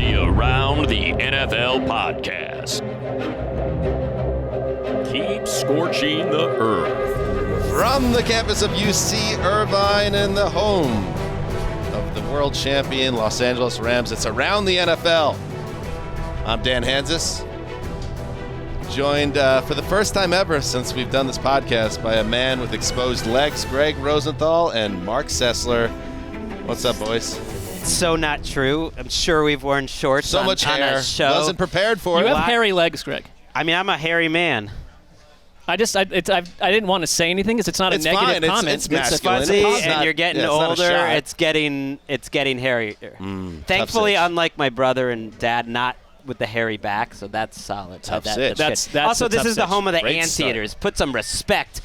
the Around the NFL podcast. Keep scorching the earth. From the campus of UC Irvine and the home of the world champion Los Angeles Rams, it's Around the NFL. I'm Dan Hanzus, joined for the first time ever since we've done this podcast by a man with exposed legs, Gregg Rosenthal, and Marc Sessler. What's up, boys? So not true. I'm sure we've worn shorts so on, much on hair. a show. Wasn't prepared for You it. have hairy legs, Gregg. I mean, I'm a hairy man. I didn't want to say anything because it's not It's a negative fine. comment. It's masculine. Fuzzy, It's and not- you're getting yeah, it's not a older. shot. It's getting hairier. Thankfully, sitch. unlike my brother and dad, not with the hairy back, so that's solid. Tough That- sitch. That's also, a this tough is the sitch. home of the Great start. Anteaters. Put some respect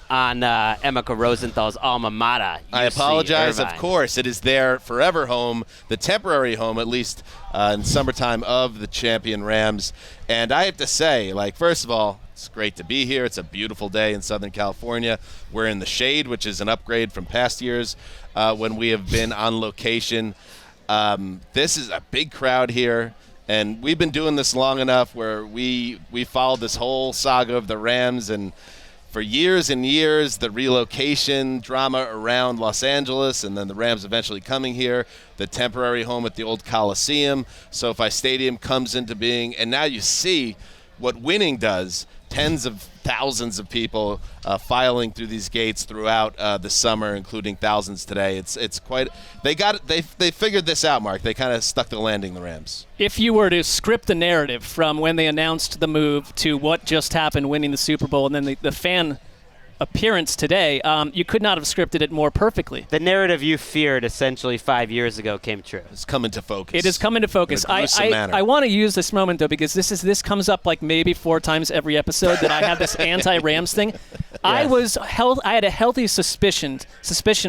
on Emeka Rosenthal's alma mater. I UC apologize, Irvine. of course. It is their forever home, the temporary home, at least in summertime, of the champion Rams. And I have to say, first of all, it's great to be here. It's a beautiful day in Southern California. We're in the shade, which is an upgrade from past years when we have been on location. This is a big crowd here. And we've been doing this long enough where we followed this whole saga of the Rams, and for years and years, the relocation drama around Los Angeles, and then the Rams eventually coming here, the temporary home at the old Coliseum, SoFi Stadium comes into being, and now you see what winning does. Tens of thousands of people filing through these gates throughout the summer, including thousands today. It's quite. They figured this out, Marc. They kind of stuck the landing, the Rams. If you were to script the narrative from when they announced the move to what just happened, winning the Super Bowl, and then the fan appearance today, you could not have scripted it more perfectly. The narrative you feared essentially 5 years ago came true. It's come into focus. It has come into focus. In a gruesome manner. I want to use this moment, though, because this comes up like maybe 4 times every episode that I have this anti-Rams thing. Yes. I had a healthy suspicion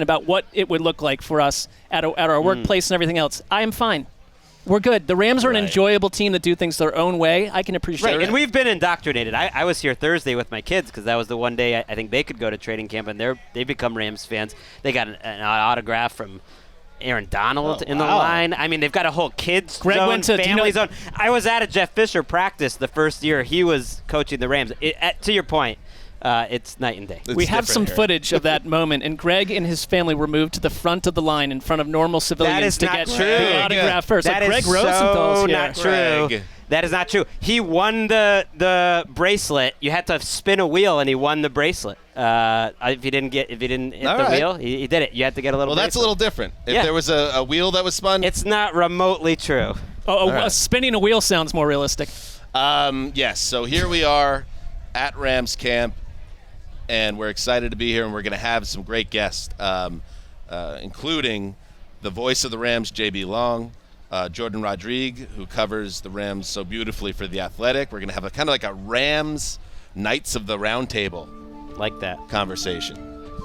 about what it would look like for us at our workplace and everything else. I am fine. We're good. The Rams are an enjoyable team that do things their own way. I can appreciate it. And we've been indoctrinated. I was here Thursday with my kids because that was the one day I think they could go to training camp, and they become Rams fans. They got an autograph from Aaron Donald in the line. I mean, they've got a whole kids Gregg zone, went to family zone. I was at a Jeff Fisher practice the first year he was coaching the Rams. To your point, it's night and day. We have some footage of that moment, and Gregg and his family were moved to the front of the line in front of normal civilians to get the autograph first. That Gregg is Rosenthal's so here. not true. Gregg. That is not true. He won the bracelet. You had to spin a wheel, and he won the bracelet. If he didn't hit the wheel, he did it. You had to get a little. Well, that's a little different. If there was a wheel that was spun, It's not remotely true. Spinning a wheel sounds more realistic. yes. So here we are at Rams camp, and we're excited to be here, and we're going to have some great guests, including the voice of the Rams, JB Long, Jourdan Rodrigue, who covers the Rams so beautifully for The Athletic. We're going to have a kind of like a Rams Knights of the Round Table Like that. conversation.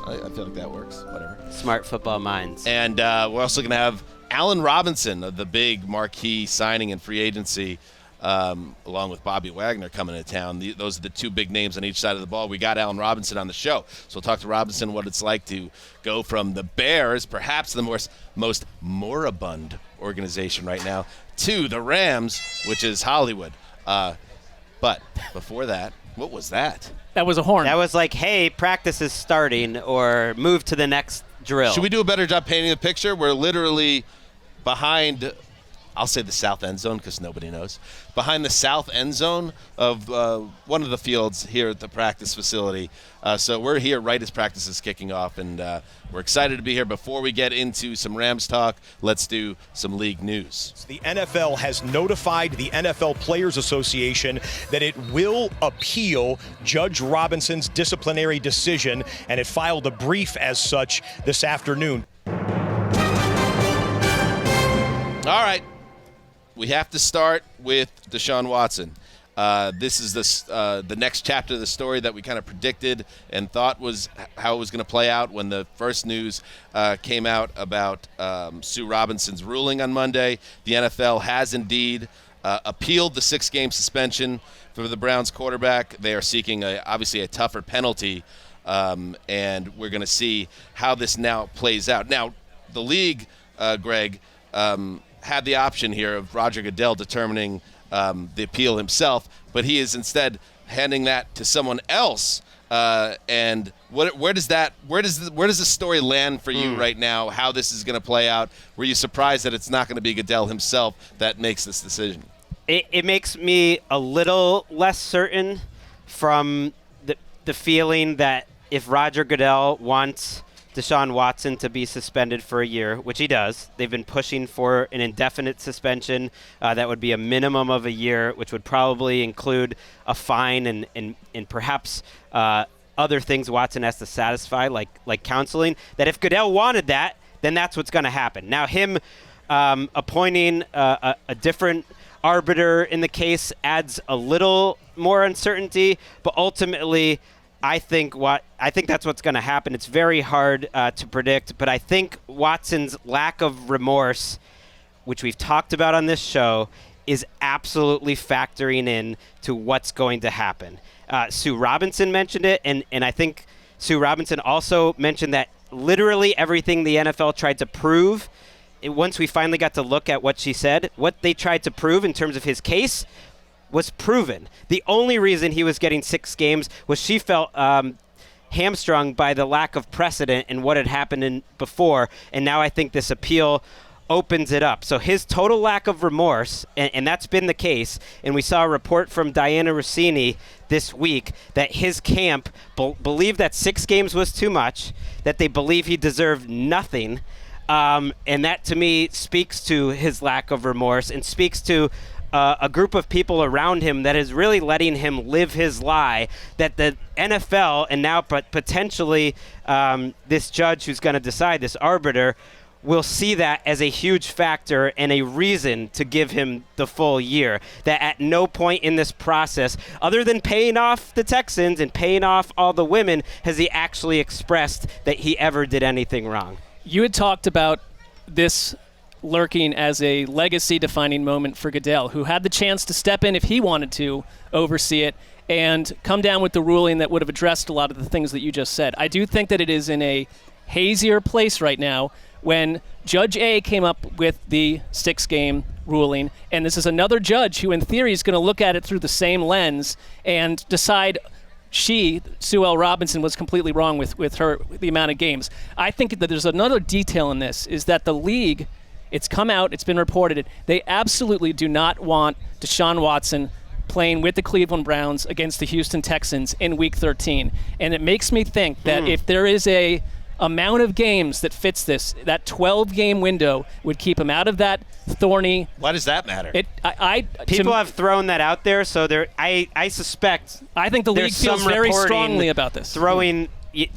I feel like that works. Whatever. Smart football minds. And we're also going to have Allen Robinson of the big marquee signing and free agency, along with Bobby Wagner coming to town. Those are the 2 big names on each side of the ball. We got Allen Robinson on the show. So we'll talk to Robinson what it's like to go from the Bears, perhaps the most moribund organization right now, to the Rams, which is Hollywood. But before that, what was that? That was a horn. That was like, hey, practice is starting, or move to the next drill. Should we do a better job painting the picture? We're literally behind, I'll say the south end zone because nobody knows, behind the south end zone of one of the fields here at the practice facility. So we're here right as practice is kicking off, and we're excited to be here. Before we get into some Rams talk, let's do some league news. The NFL has notified the NFL Players Association that it will appeal Judge Robinson's disciplinary decision, and it filed a brief as such this afternoon. All right. We have to start with Deshaun Watson. This is the next chapter of the story that we kind of predicted and thought was how it was going to play out when the first news came out about Sue Robinson's ruling on Monday. The NFL has indeed appealed the 6-game suspension for the Browns quarterback. They are seeking obviously a tougher penalty, and we're going to see how this now plays out. Now, the league, Gregg, had the option here of Roger Goodell determining the appeal himself, but he is instead handing that to someone else. And where does the story land for you right now? How this is going to play out? Were you surprised that it's not going to be Goodell himself that makes this decision? It makes me a little less certain from the feeling that if Roger Goodell wants Deshaun Watson to be suspended for a year, which he does. They've been pushing for an indefinite suspension that would be a minimum of a year, which would probably include a fine and perhaps other things Watson has to satisfy, like counseling. That if Goodell wanted that, then that's what's going to happen. Now, him appointing a different arbiter in the case adds a little more uncertainty, but ultimately, I think that's what's going to happen. It's very hard to predict, but I think Watson's lack of remorse, which we've talked about on this show, is absolutely factoring in to what's going to happen. Sue Robinson mentioned it, and I think Sue Robinson also mentioned that literally everything the NFL tried to prove, once we finally got to look at what she said, what they tried to prove in terms of his case was proven. The only reason he was getting 6 games was she felt hamstrung by the lack of precedent and what had happened before, and now I think this appeal opens it up. So his total lack of remorse, and that's been the case, and we saw a report from Diana Rossini this week that his camp believed that 6 games was too much, that they believe he deserved nothing, and that to me speaks to his lack of remorse and speaks to a group of people around him that is really letting him live his lie, that the NFL and now potentially this judge who's going to decide, this arbiter, will see that as a huge factor and a reason to give him the full year. That at no point in this process, other than paying off the Texans and paying off all the women, has he actually expressed that he ever did anything wrong. You had talked about this lurking as a legacy-defining moment for Goodell, who had the chance to step in if he wanted to oversee it and come down with the ruling that would have addressed a lot of the things that you just said. I do think that it is in a hazier place right now when Judge A came up with the 6-game ruling, and this is another judge who in theory is going to look at it through the same lens and decide Sue L. Robinson, was completely wrong with the amount of games. I think that there's another detail in this, is that the league, it's come out, it's been reported, they absolutely do not want Deshaun Watson playing with the Cleveland Browns against the Houston Texans in Week 13. And it makes me think that if there is a amount of games that fits this, that 12-game window would keep him out of that thorny. Why does that matter? People have thrown that out there, so I suspect. I think the league feels very strongly about this.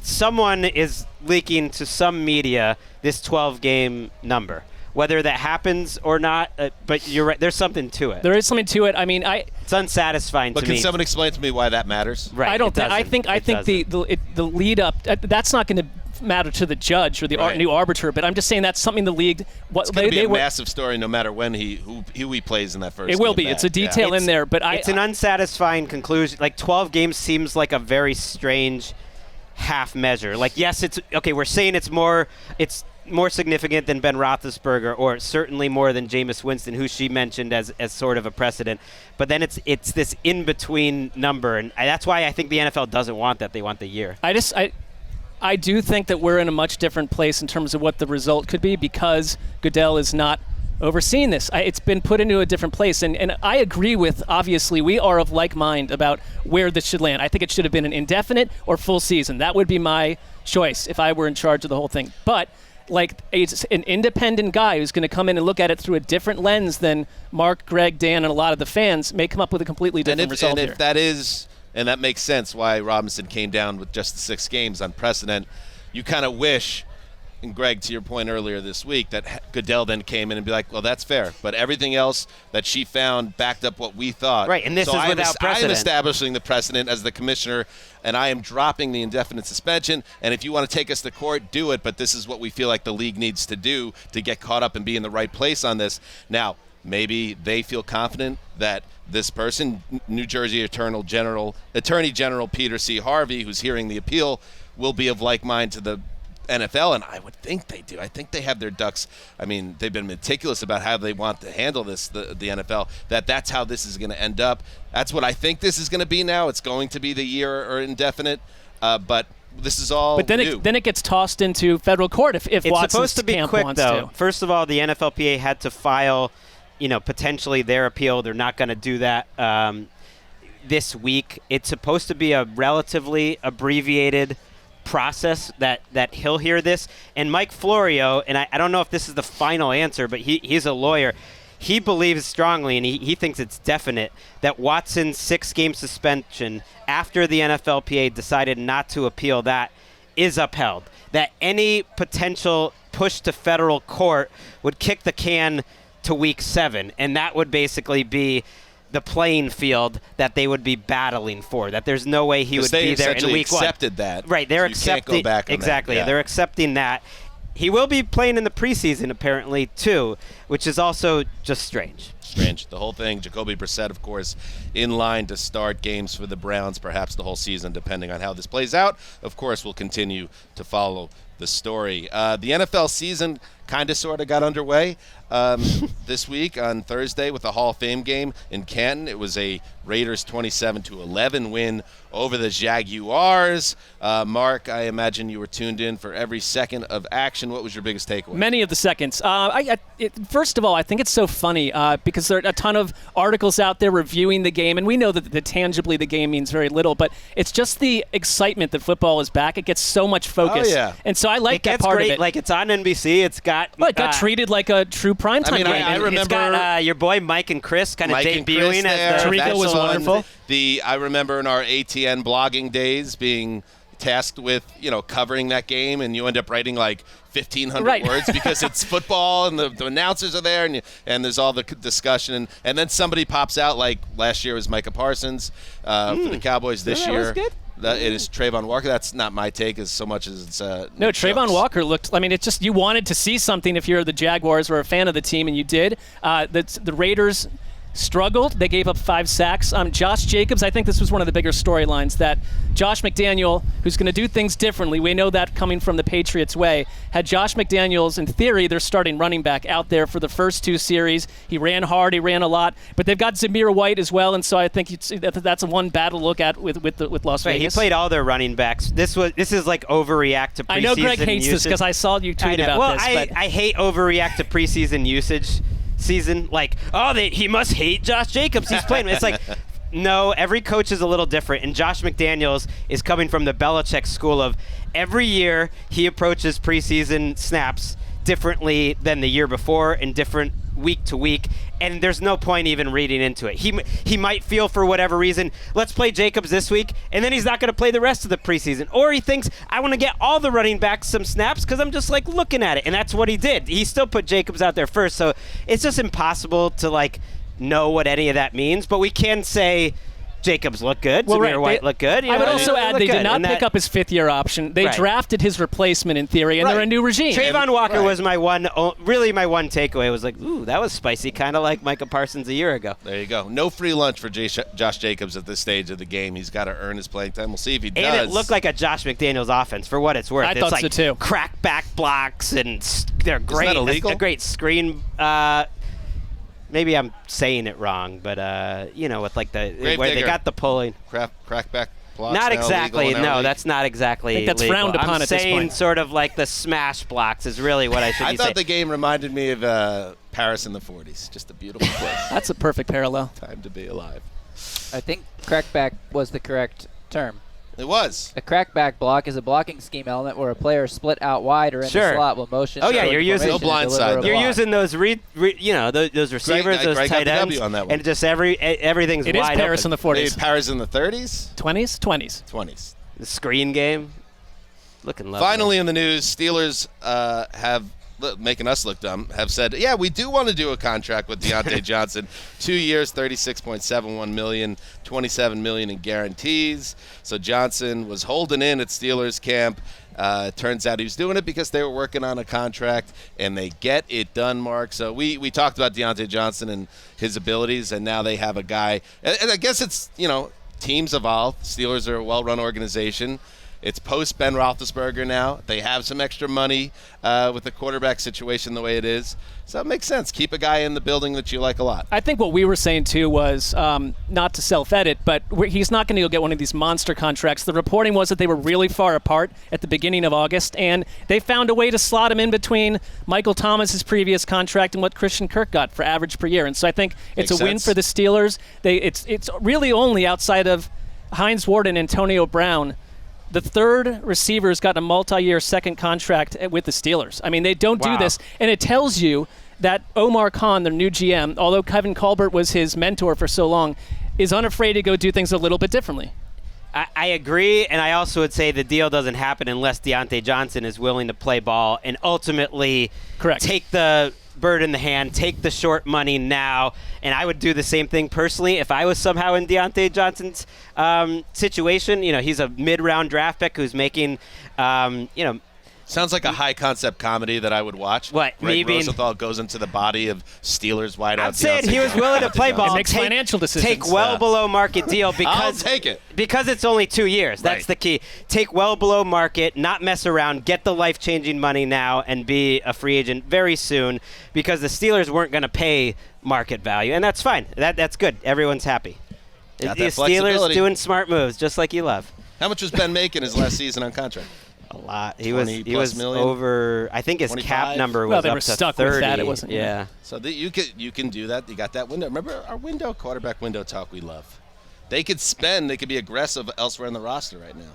Someone is leaking to some media this 12-game number. Whether that happens or not, but you're right. There's something to it. There is something to it. I mean, it's unsatisfying to me. But can someone explain to me why that matters? Right. I don't. I think the lead up. That's not going to matter to the judge or the new arbiter. But I'm just saying that's something the league. It's going to be a massive story, no matter when who he plays in that first. It will be. Back. It's a detail in there, but it's an unsatisfying conclusion. Like 12 games seems like a very strange half measure. Like yes, it's okay. We're saying it's more significant than Ben Roethlisberger, or certainly more than Jameis Winston, who she mentioned as sort of a precedent. But then it's this in-between number, and that's why I think the NFL doesn't want that. They want the year. I do think that we're in a much different place in terms of what the result could be because Goodell is not overseeing this. It's been put into a different place, and I agree with, obviously, we are of like mind about where this should land. I think it should have been an indefinite or full season. That would be my choice if I were in charge of the whole thing. But like it's an independent guy who's going to come in and look at it through a different lens than Marc, Gregg, Dan, and a lot of the fans may come up with a completely different result here. If that is, and that makes sense why Robinson came down with just the 6 games on precedent, you kind of wish, and Gregg, to your point earlier this week, that Goodell then came in and be like, well, that's fair. But everything else that she found backed up what we thought. Right, and this is without precedent. I am establishing the precedent as the commissioner, and I am dropping the indefinite suspension. And if you want to take us to court, do it. But this is what we feel like the league needs to do to get caught up and be in the right place on this. Now, maybe they feel confident that this person, New Jersey Attorney General Peter C. Harvey, who's hearing the appeal, will be of like mind to the NFL, and I would think they do. I think they have their ducks. I mean, they've been meticulous about how they want to handle this, the NFL, that's how this is going to end up. That's what I think this is going to be now. It's going to be the year or indefinite, but this is all But then new. Then it gets tossed into federal court if it's Watson's supposed to be camp quick, wants though. to. First of all, the NFLPA had to file, potentially their appeal. They're not going to do that this week. It's supposed to be a relatively abbreviated process that he'll hear this. And Mike Florio, and I don't know if this is the final answer, but he's a lawyer. He believes strongly, and he thinks it's definite, that Watson's 6-game suspension after the NFLPA decided not to appeal that is upheld. That any potential push to federal court would kick the can to week 7, and that would basically be the playing field that they would be battling for. That there's no way he would be there in week 1. They accepted that. Right, they're so you accepting can't go back on exactly. that. Yeah. They're accepting that. He will be playing in the preseason apparently too, which is also just strange. The whole thing. Jacoby Brissett, of course, in line to start games for the Browns, perhaps the whole season, depending on how this plays out. Of course, we'll continue to follow the story. The NFL season kind of sort of got underway this week on Thursday with the Hall of Fame game in Canton. It was a Raiders 27-11 win over the Jaguars. Marc, I imagine you were tuned in for every second of action. What was your biggest takeaway? Many of the seconds. First of all, I think it's so funny because there are a ton of articles out there reviewing the game, and we know that tangibly the game means very little, but it's just the excitement that football is back. It gets so much focus. Oh, yeah. And so I like that part great. of it. Like, it's on NBC. It got treated like a true primetime game. I remember it's got your boy Mike and Chris kind of debuting as the Tarico was wonderful. I remember in our ATN blogging days being tasked with, covering that game, and you end up writing like 1,500 words because it's football and the announcers are there and there's all the discussion. And then somebody pops out, like last year was Micah Parsons for the Cowboys. This year it is Trayvon Walker. That's not my take as so much as it's no, Trayvon Walker looked, it's just you wanted to see something if you're the Jaguars or a fan of the team, and you did. The Raiders struggled. They gave up 5 sacks. Josh Jacobs, I think this was one of the bigger storylines, that Josh McDaniel, who's going to do things differently, we know that coming from the Patriots way, had Josh McDaniels, in theory, their starting running back, out there for the first 2 series. He ran hard, he ran a lot, but they've got Zamir White as well, and so I think that's one bad to look at with Las Vegas. He played all their running backs. This is like overreact to preseason I know Gregg hates this because I saw you tweet about this. Well, I hate overreact to preseason usage. Season, he must hate Josh Jacobs. He's playing. It's like, no, every coach is a little different, and Josh McDaniels is coming from the Belichick school of every year he approaches preseason snaps differently than the year before and different week to week, and there's no point even reading into it. He might feel for whatever reason, let's play Jacobs this week, and then he's not going to play the rest of the preseason. Or he thinks, I want to get all the running backs some snaps because I'm just looking at it, and that's what he did. He still put Jacobs out there first, so it's just impossible to know what any of that means, but we can say Jacobs looked good. Zamir White looked good. I would also add they did not pick up his 5th-year option. They drafted his replacement in theory, and they're a new regime. Trayvon Walker was my one takeaway. Was like, ooh, that was spicy, kind of like Micah Parsons a year ago. There you go. No free lunch for Josh Jacobs at this stage of the game. He's got to earn his playing time. We'll see if he does. And it looked like a Josh McDaniels offense, for what it's worth. I thought so too. Crack back blocks, and they're great. Isn't that illegal? A great screen. Maybe I'm saying it wrong, but with where they got the pulling. Crackback blocks. Not exactly. No, that's not exactly. I think that's legal. frowned upon I'm at this saying point. sort of like the smash blocks is really what I should be saying. I thought the game reminded me of Paris in the 40s. Just a beautiful place. That's a perfect parallel. Time to be alive. I think crackback was the correct term. It was. A crackback block is a blocking scheme element where a player is split out wide or in the slot will motion. Oh yeah, you're using no blind side. You're using those those receivers, those Greg tight got the ends, W on that one. and just everything's It wide is Paris open. in the 40s. Maybe Paris in the 30s? 20s? 20s. The screen game, looking lovely. Finally in the news, Steelers have, making us look dumb, have said, yeah, we do want to do a contract with Diontae Johnson. 2 years, $36.71 million, $27 million in guarantees. So Johnson was holding in at Steelers camp. Turns out he was doing it because they were working on a contract, and they get it done, Marc. So we talked about Diontae Johnson and his abilities, and now they have a guy. And I guess it's, teams evolve. Steelers are a well-run organization. It's post Ben Roethlisberger now. They have some extra money with the quarterback situation the way it is. So it makes sense. Keep a guy in the building that you like a lot. I think what we were saying, too, was not to self-edit, but he's not going to go get one of these monster contracts. The reporting was that they were really far apart at the beginning of August, and they found a way to slot him in between Michael Thomas's previous contract and what Christian Kirk got for average per year. And so I think it's a win for the Steelers. It's really only outside of Hines Ward and Antonio Brown, the third receiver's got a multi-year second contract with the Steelers. I mean, they don't do this. And it tells you that Omar Khan, their new GM, although Kevin Colbert was his mentor for so long, is unafraid to go do things a little bit differently. I agree, and I also would say the deal doesn't happen unless Diontae Johnson is willing to play ball and ultimately take the bird in the hand, take the short money now. And I would do the same thing personally if I was somehow in Diontae Johnson's situation. You know, he's a mid-round draft pick who's making, Sounds like a high-concept comedy that I would watch. What? Gregg Rosenthal goes into the body of Steelers wideout. I'm saying he was willing to play ball. It makes financial decisions. Take well below market deal because I'll take it. Because it's only 2 years. That's the key. Take well below market, not mess around, get the life-changing money now, and be a free agent very soon because the Steelers weren't going to pay market value, and that's fine. That's good. Everyone's happy. Got The that Steelers flexibility. doing smart moves, just like you love. How much was Ben making his last season on contract? A lot. He 20 was plus million? over. I think his 25? cap number Well, was they up were to stuck 30. with that. It wasn't. Yeah. So you can do that. You got that window. Remember our window, quarterback window talk we love. They could spend. They could be aggressive elsewhere in the roster right now.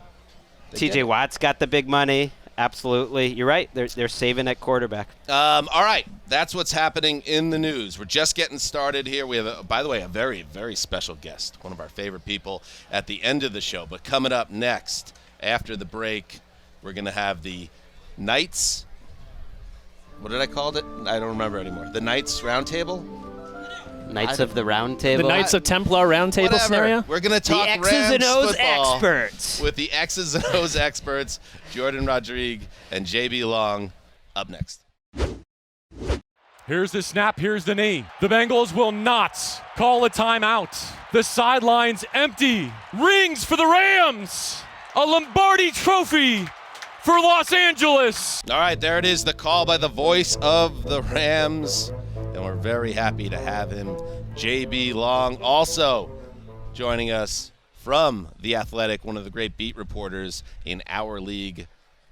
T.J. Watt's got the big money. Absolutely. You're right. They're saving at quarterback. All right. That's what's happening in the news. We're just getting started here. We have, by the way, a very, very special guest, one of our favorite people at the end of the show. But coming up next, after the break, we're going to have the Knights. What did I call it? I don't remember anymore. The Knights Roundtable? Knights of the Round Table. The Knights of Templar Roundtable Whatever. scenario? We're going to talk the X's Rams and O's football experts. with the X's and O's experts, Jourdan Rodrigue and JB Long, up next. Here's the snap, here's the knee. The Bengals will not call a timeout. The sidelines empty. Rings for the Rams. A Lombardi trophy for Los Angeles. All right, there it is, the call by the voice of the Rams, and we're very happy to have him, JB Long, also joining us from The Athletic, one of the great beat reporters in our league,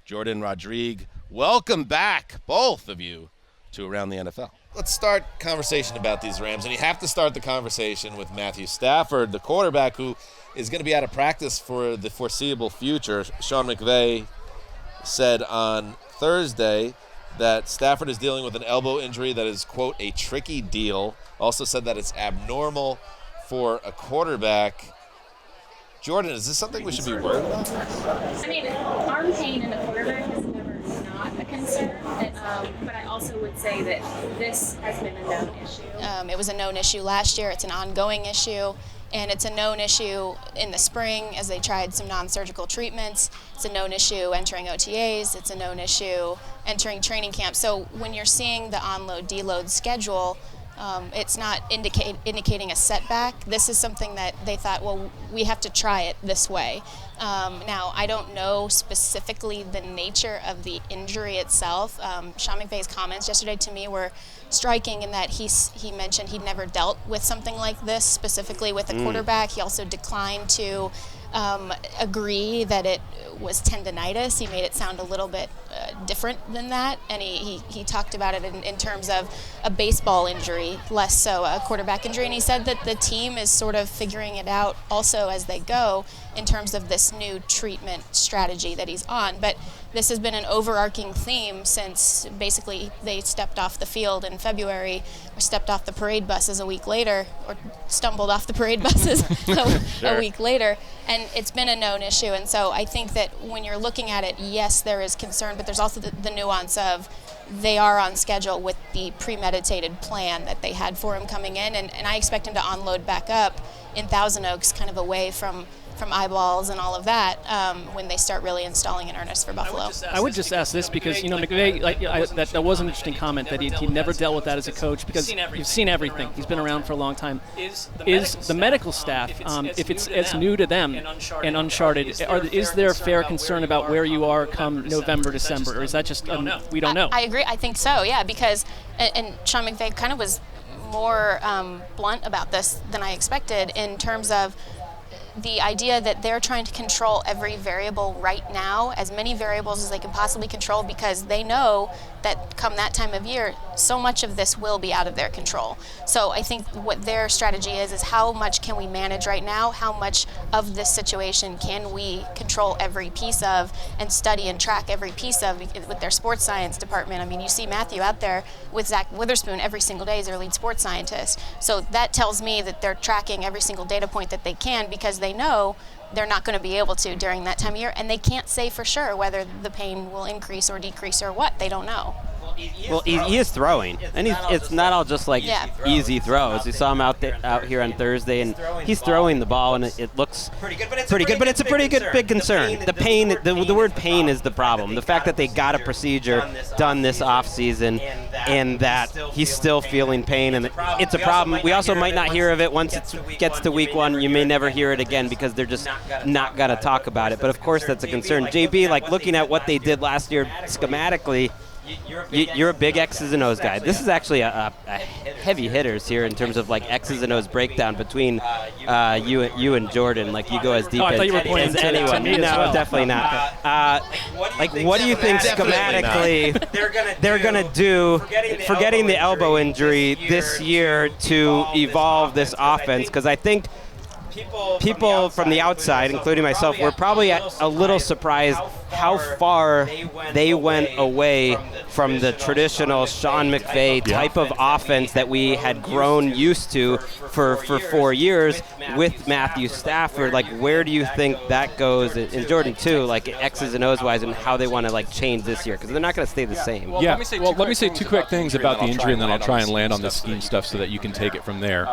Jourdan Rodrigue. Welcome back, both of you, to Around the NFL. Let's start conversation about these Rams, and you have to start the conversation with Matthew Stafford, the quarterback who is going to be out of practice for the foreseeable future. Sean McVay said on Thursday that Stafford is dealing with an elbow injury that is, quote, a tricky deal. Also said that it's abnormal for a quarterback. Jourdan, is this something we should be worried about? I mean, arm pain in a quarterback is never not a concern, but I also would say that this has been a known issue. It was a known issue last year. It's an ongoing issue. And it's a known issue in the spring as they tried some non-surgical treatments. It's a known issue entering OTAs. It's a known issue entering training camp. So when you're seeing the on-load, deload schedule, it's not indicating a setback. This is something that they thought, well, we have to try it this way. Now, I don't know specifically the nature of the injury itself. Sean McVay's comments yesterday to me were striking in that he mentioned he'd never dealt with something like this, specifically with a quarterback. He also declined to agree that it was tendonitis. He made it sound a little bit different than that, and he talked about it in terms of a baseball injury, less so a quarterback injury, and he said that the team is sort of figuring it out also as they go in terms of this new treatment strategy that he's on. But this has been an overarching theme since basically they stepped off the field in February, or stepped off the parade buses a week later, or stumbled off the parade buses a week later, and it's been a known issue. And so I think that when you're looking at it, yes, there is concern, but there's also the nuance of they are on schedule with the premeditated plan that they had for him coming in, and I expect him to unload back up in Thousand Oaks, kind of away from from eyeballs and all of that when they start really installing in earnest for Buffalo. I would just ask this because, McVay, that was an interesting comment that he never dealt with that as a coach because you've seen everything. He's been around for a long time. Is the medical staff, if it's as new to them and uncharted, is there fair concern about where you are come November, December, or is that just we don't know? I agree. I think so, yeah, because and Sean McVay kind of was more blunt about this than I expected in terms of the idea that they're trying to control every variable right now, as many variables as they can possibly control, because they know that come that time of year, so much of this will be out of their control. So I think what their strategy is how much can we manage right now? How much of this situation can we control every piece of and study and track every piece of with their sports science department? I mean, you see Matthew out there with Zach Witherspoon every single day as their lead sports scientist. So that tells me that they're tracking every single data point that they can because they know they're not going to be able to during that time of year, and they can't say for sure whether the pain will increase or decrease or what. They don't know. Well, he is throwing, and it's not all just like easy throws. You saw him out here on Thursday, and he's throwing the ball, and it looks pretty good. But it's a pretty good big concern. The pain, the word pain is the problem. The fact that they got a procedure done this off season, and that he's still feeling pain, and it's a problem. We also might not hear of it once it gets to week 1. You may never hear it again because they're just not gonna talk about it. But of course, that's a concern. JB, like looking at what they did last year schematically. You're a big X's and O's guy. This is actually a heavy hitters here in terms of like X's and O's breakdown between you and Jourdan. Like you go as deep as anyone. No, definitely not. What do you think schematically they're gonna do, forgetting the elbow injury this year, to evolve this offense? Because I think people from the outside, including myself, were probably a little surprised how far they went away from the traditional Sean McVay type of offense that we had grown used to for 4 years with Matthew Stafford. Like, where do you think that goes in Jourdan too, like X's and O's wise, and how they want to like change this year, because they're not going to stay the same. Let me say two quick things about the injury, and then I'll try and land on the scheme stuff so that you can take it from there.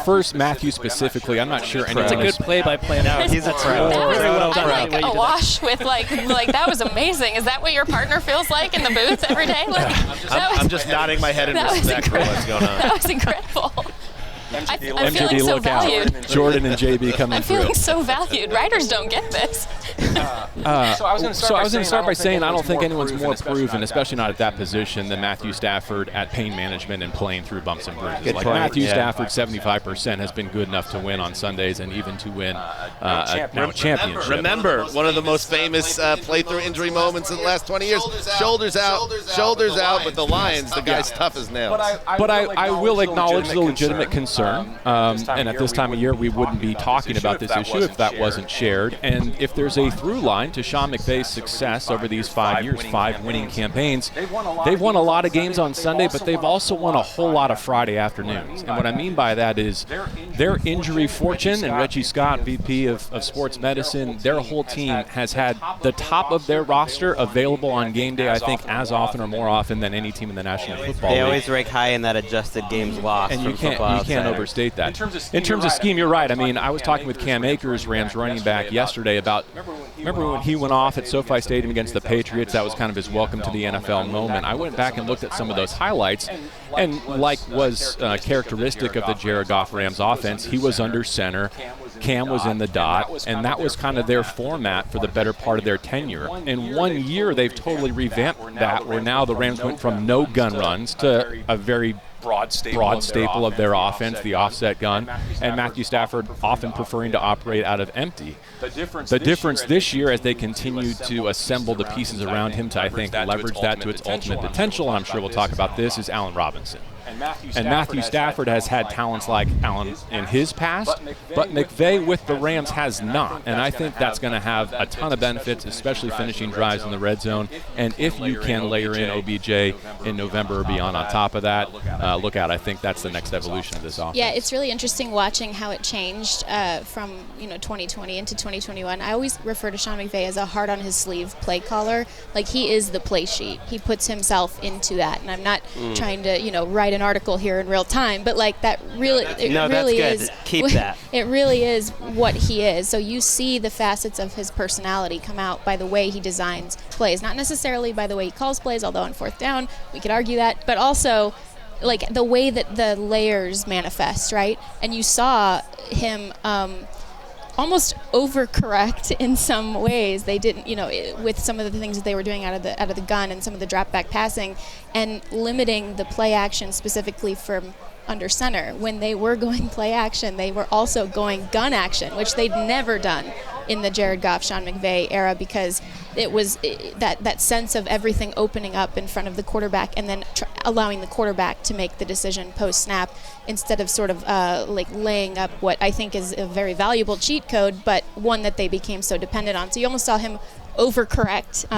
First, Matthew specifically, I'm not sure anyone. It's a good play-by-play now. He's a pro. I'm like awash with like that was amazing. Is that what your partner feels like in the booth every day? Like, I'm just nodding my head in respect for what's going on. That was incredible. I'm feeling so valued. Jourdan and JB coming through. I'm feeling so valued. Writers don't get this. So I was going to start by saying I don't think anyone's more proven, especially not at that position, than Matthew Stafford at pain management and playing through bumps and bruises. Good like point. Matthew Stafford, 75% has been good enough to win on Sundays and even to win a championship. Remember, one of the most famous playthrough injury moments in the last 20 years. Shoulders out with the Lions. The guy's tough as nails. But I will acknowledge the legitimate concern. And at this time of year, we wouldn't be talking about this issue if that wasn't shared. And if there's a through line to Sean McVay's success over these 5 years, 5 winning campaigns, they've won a lot of games on Sunday, but they've also won a whole lot of Friday afternoons. And what I mean by that is their injury fortune, and Reggie Scott, VP of Sports Medicine, their whole team has had the top of their roster available on game day, I think, as often or more often than any team in the National Football League. They always rank high in that adjusted games lost. And you can't overstate that. In terms of scheme, you're right. I mean, I was talking with Cam Akers, Rams running back, yesterday about, remember when he went off at SoFi Stadium against the Patriots? That was kind of his welcome to the NFL moment. I went back and looked at some of those highlights, and like was characteristic of the Jared Goff Rams offense, he was under center. Cam was in the dot, and that was kind of their format for the better part of their tenure. In 1 year, they've totally revamped that, where now the Rams went from no gun runs to a very broad staple of their offense, the offset gun, and Matthew Stafford often preferring to operate out of empty. The difference this year, as they continue to assemble the pieces around him to, I think, leverage that to its ultimate potential, and I'm sure we'll talk about this, is Allen Robinson. And Matthew Stafford has had talents like Allen in his past, but McVay with the Rams has not. And I think that's going to have a ton of benefits, especially finishing drives in the red zone. And if you can layer in OBJ in November or beyond on top of that, look out. I think that's the next evolution of this offense. Yeah, it's really interesting watching how it changed from 2020 into 2021. I always refer to Sean McVay as a heart on his sleeve play caller. Like, he is the play sheet. He puts himself into that. And I'm not trying to write an article here in real time, but like that really, it no, really that's is. good. Keep that. It really is what he is. So you see the facets of his personality come out by the way he designs plays, not necessarily by the way he calls plays, although on fourth down we could argue that, but also like the way that the layers manifest, right? And you saw him almost overcorrect in some ways. They didn't, with some of the things that they were doing out of the gun and some of the drop back passing, and limiting the play action specifically from under center. When they were going play action, they were also going gun action, which they'd never done in the Jared Goff, Sean McVay era, because it was that sense of everything opening up in front of the quarterback and then allowing the quarterback to make the decision post-snap instead of sort of like laying up what I think is a very valuable cheat code, but one that they became so dependent on. So you almost saw him overcorrect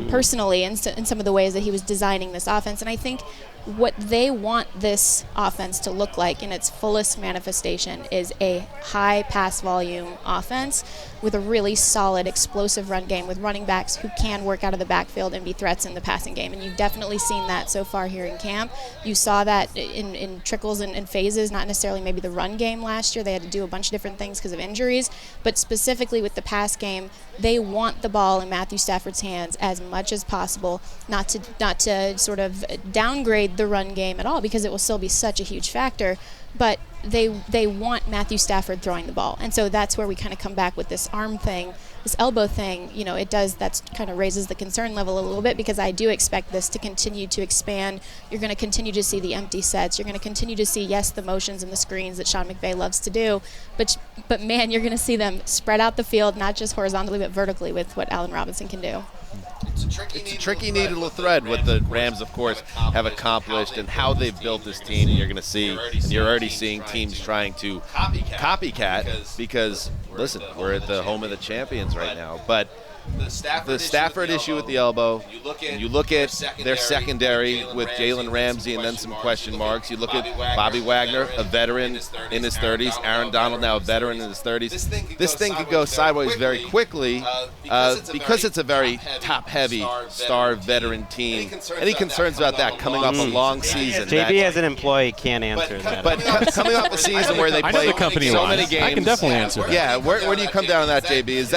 personally in some of the ways that he was designing this offense. And I think what they want this offense to look like in its fullest manifestation is a high pass volume offense with a really solid, explosive run game with running backs who can work out of the backfield and be threats in the passing game. And you've definitely seen that so far here in camp. You saw that in trickles and phases, not necessarily maybe the run game last year. They had to do a bunch of different things because of injuries, but specifically with the pass game, they want the ball in Matthew Stafford's hands as much as possible, not to sort of downgrade the run game at all, because it will still be such a huge factor, but they want Matthew Stafford throwing the ball. And so that's where we kind of come back with this arm thing, this elbow thing. That's kind of raises the concern level a little bit, because I do expect this to continue to expand. You're going to continue to see the empty sets. You're going to continue to see, yes, the motions and the screens that Sean McVay loves to do, but man, you're going to see them spread out the field, not just horizontally but vertically, with what Allen Robinson can do. It's a tricky needle to thread what the Rams, of course, have accomplished and how they've built this team. And you're going to see, and you're already seeing teams trying to copycat because, listen, we're at the home of the champions right now. But the Stafford issue with the elbow, you look at their secondary with Jalen Ramsey and then some question marks. You look at Bobby Wagner, a veteran in his 30s. Aaron Donald, now a veteran in his 30s. This thing could go sideways very quickly because it's a very top-heavy star veteran team. Any concerns about that coming off a long season? JB as an employee can't answer that. But coming off a season where they played so many games. I can definitely answer that. Yeah, where do you come down on that, JB? Is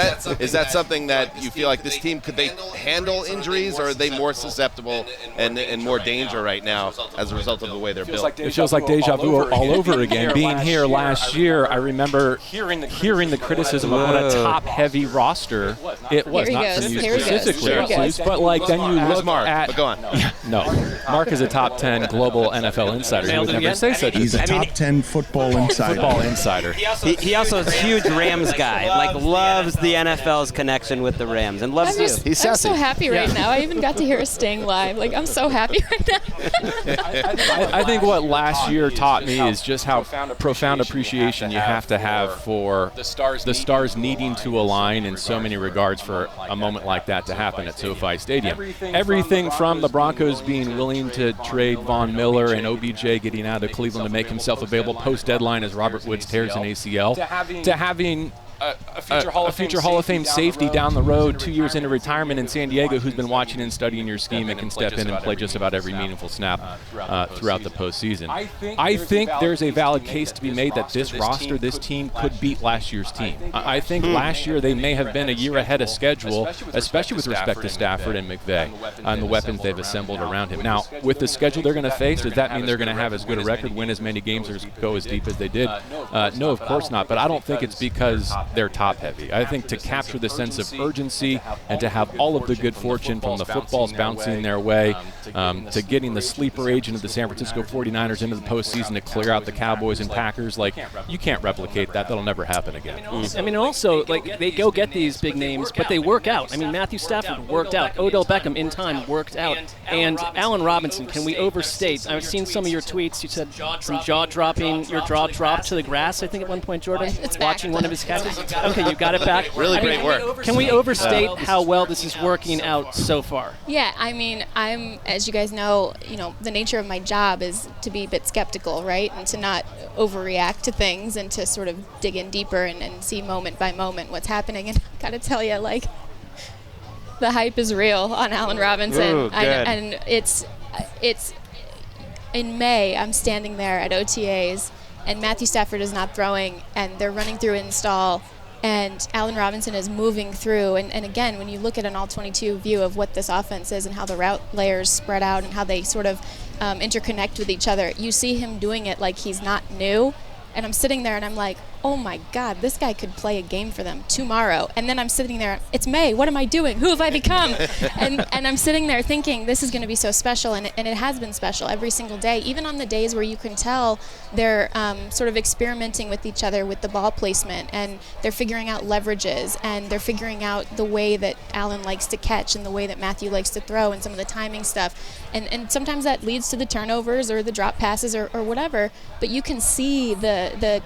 that something that you feel like this team, could they handle injuries, or are they more susceptible and in more danger right now as a result of the way they're built? It feels like deja vu all over again. Being here last year, I remember hearing the criticism of what a top-heavy roster it was. Not from you specifically, but like then you look at. But go on. No, Marc is a top 10 global NFL insider. He would never say such a thing. He's a top 10 football insider. He also is a huge Rams guy. Like, loves the NFL's connection with the Rams and loves you. I'm so happy right now. I even got to hear a Sting live. Like, I'm so happy right now. I think what last year taught me is just how profound appreciation you have to have for the stars needing to align in so many regards for a moment like that to happen at SoFi Stadium. Everything from the Broncos being willing to trade Von Miller and OBJ getting out of Cleveland to make himself available post-deadline as Robert Woods tears an ACL, to having a future Hall of Fame safety down the road 2 years into retirement in San Diego who's been watching and studying your scheme and can step in and play just about every meaningful snap throughout the postseason. I think there's a valid case to be made that this roster, this team, could beat last year's team. I think last year they may have been a year ahead of schedule, especially with respect to Stafford and McVay and the weapons they've assembled around him. Now, with the schedule they're going to face, does that mean they're going to have as good a record, win as many games, or go as deep as they did? No, of course not. But I don't think it's because they're top heavy. I think to capture the sense of urgency and to have all of the good fortune from the footballs bouncing their way to getting the sleeper agent of the San Francisco 49ers into the postseason to clear out the Cowboys and Packers, like, you can't replicate that. That'll never happen again. I mean, also, like, they go get these big names, but they work out. I mean, Matthew Stafford worked out. Odell Beckham in time worked out. And Allen Robinson, can we overstate? I've seen some of your tweets. You said some jaw-dropping, your jaw dropped to the grass, I think, at one point, Jourdan, watching one of his catches. Okay, you got it back. Really great work. Can we overstate how well this is working out so far? Yeah, I mean, as you guys know, the nature of my job is to be a bit skeptical, right? And to not overreact to things and to sort of dig in deeper and see moment by moment what's happening. And I gotta tell you, like, the hype is real on Allen Robinson. Ooh, good. And it's in May, I'm standing there at OTAs, and Matthew Stafford is not throwing, and they're running through install, and Allen Robinson is moving through. And again, when you look at an all-22 view of what this offense is and how the route layers spread out and how they sort of interconnect with each other, you see him doing it like he's not new. And I'm sitting there and I'm like, oh my God, this guy could play a game for them tomorrow. And then I'm sitting there, it's May, what am I doing? Who have I become? and I'm sitting there thinking this is going to be so special, and it has been special every single day, even on the days where you can tell they're sort of experimenting with each other with the ball placement, and they're figuring out leverages, and they're figuring out the way that Allen likes to catch and the way that Matthew likes to throw and some of the timing stuff. And sometimes that leads to the turnovers or the drop passes or whatever, but you can see the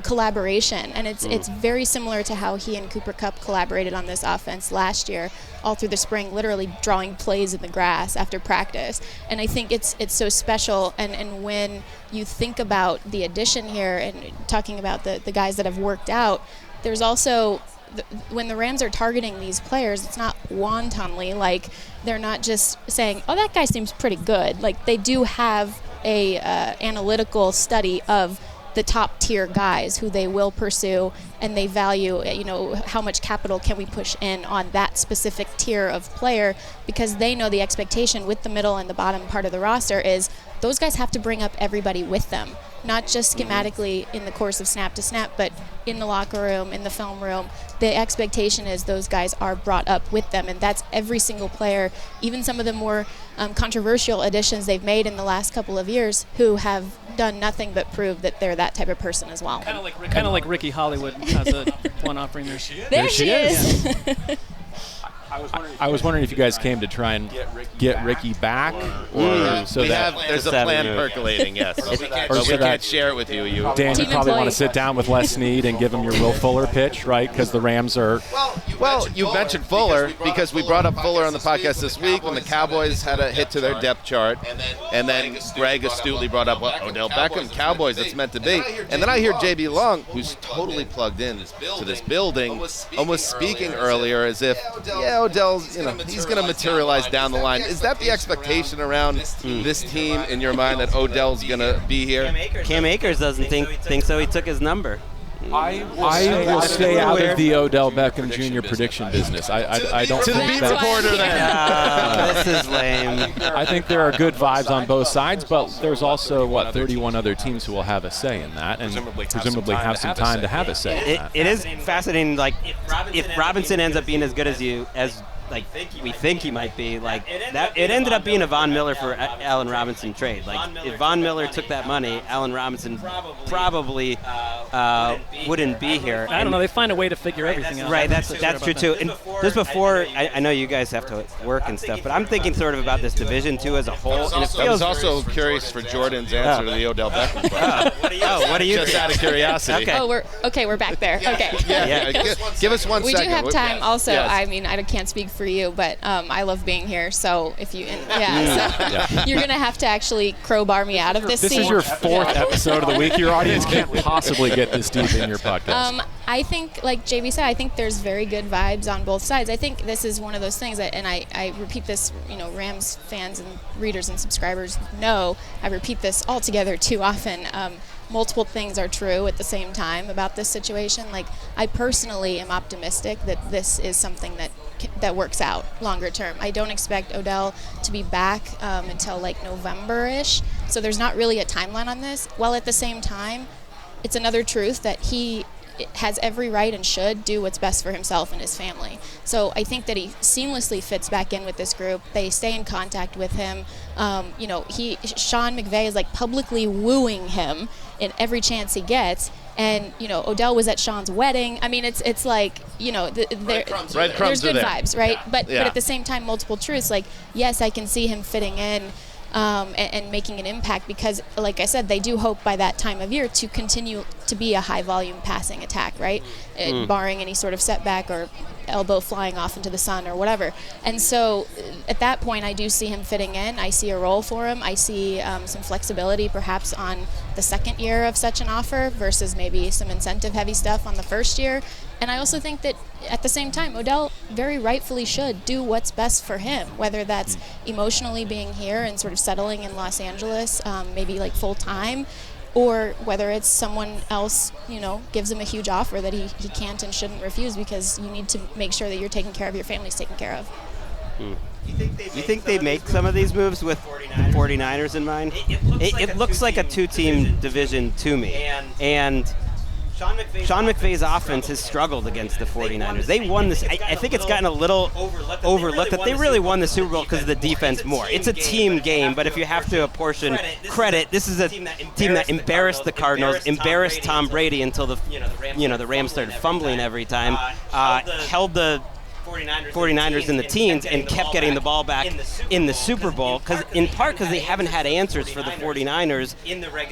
collaboration, and it's very similar to how he and Cooper Kupp collaborated on this offense last year, all through the spring, literally drawing plays in the grass after practice. And I think it's so special. And when you think about the addition here and talking about the guys that have worked out, there's also when the Rams are targeting these players, it's not wantonly. Like, they're not just saying, oh, that guy seems pretty good. Like, they do have a analytical study of the top tier guys who they will pursue, and they value, how much capital can we push in on that specific tier of player, because they know the expectation with the middle and the bottom part of the roster is those guys have to bring up everybody with them, not just schematically in the course of snap to snap, but in the locker room, in the film room. The expectation is those guys are brought up with them, and that's every single player, even some of the more controversial additions they've made in the last couple of years, who have done nothing but prove that they're that type of person as well. Kind of like Ricky Hollywood has a one offering. There she is. I was wondering if you guys came to try and get Ricky back, or there's a plan percolating, yes. But we can't share it with you. Dan, you probably want to sit down with Les Snead and give him your Will Fuller pitch, right? Because the Rams are. Well, you mentioned Fuller because we brought up Fuller on the podcast this week when the Cowboys had a hit to their depth chart, and then Gregg astutely brought up, well, Odell Beckham, Cowboys, it's meant to be. And then I hear J.B. Long, who's totally plugged in to this building, almost speaking earlier as if, Odell's, he's going to materialize down the line. Is that the expectation around this team in your mind, that Odell's going to be here? Cam Akers doesn't think so. He took his number. I will stay out of the Odell Beckham Jr. prediction business. I don't think that. To the beat reporter then. This is lame. I think there are good vibes on both sides, but there's also, 31 other teams who will have a say in that, and presumably have some time to have a say in that. It is fascinating, like, if Robinson ends up being as good as we think he might be, like that. It ended up being a Von Miller for Allen Robinson trade. Like, if Von Miller took that money, Allen Robinson probably wouldn't be here. I don't know. They find a way to figure everything out. Right. That's true too. And just before, I know you guys have to work and stuff, but I'm thinking sort of about this division too as a whole. And I was also curious for Jordan's answer to the Odell Beckham question. What do you just out of curiosity? Okay. We're back there. Okay. Yeah. Give us 1 second. We do have time. Also, yes. I mean, I can't speak for you, but I love being here. So if you, you're gonna have to actually crowbar me out of this. This seat. is your 4th episode of the week. Your audience can't possibly get this deep in your podcast. I think, like JB said, I think there's very good vibes on both sides. I think this is one of those things that, and I repeat this, Rams fans and readers and subscribers know, I repeat this altogether too often. Multiple things are true at the same time about this situation. Like, I personally am optimistic that this is something that works out longer term. I don't expect Odell to be back until like November-ish, so there's not really a timeline on this. While at the same time, it's another truth that he has every right and should do what's best for himself and his family. So I think that he seamlessly fits back in with this group. They stay in contact with him. Sean McVay is like publicly wooing him in every chance he gets. And, Odell was at Sean's wedding. I mean, it's like, there's good vibes, right? But at the same time, multiple truths. Like, yes, I can see him fitting in and making an impact because, like I said, they do hope by that time of year to continue to be a high-volume passing attack, right? Barring any sort of setback or elbow flying off into the sun or whatever. And so at that point, I do see him fitting in. I see a role for him. I see some flexibility perhaps on the second year of such an offer versus maybe some incentive-heavy stuff on the first year. And I also think that at the same time, Odell very rightfully should do what's best for him, whether that's emotionally being here and sort of settling in Los Angeles, maybe like full-time, or whether it's someone else, gives him a huge offer that he can't and shouldn't refuse, because you need to make sure that you're taking care of, your family's taken care of. You think they make some of these moves with 49ers in mind? It looks like a two-team division to me. And Sean McVay's offense has struggled against the 49ers. They won this. I think it's gotten a little overlooked that they really won the Super Bowl because of the defense more. It's a team game, but if you have to apportion credit, this is a team that embarrassed the Cardinals, embarrassed Tom Brady until the Rams started fumbling every time, held the 49ers in the teens and kept getting the ball back in the Super Bowl, in part because they haven't had answers for the 49ers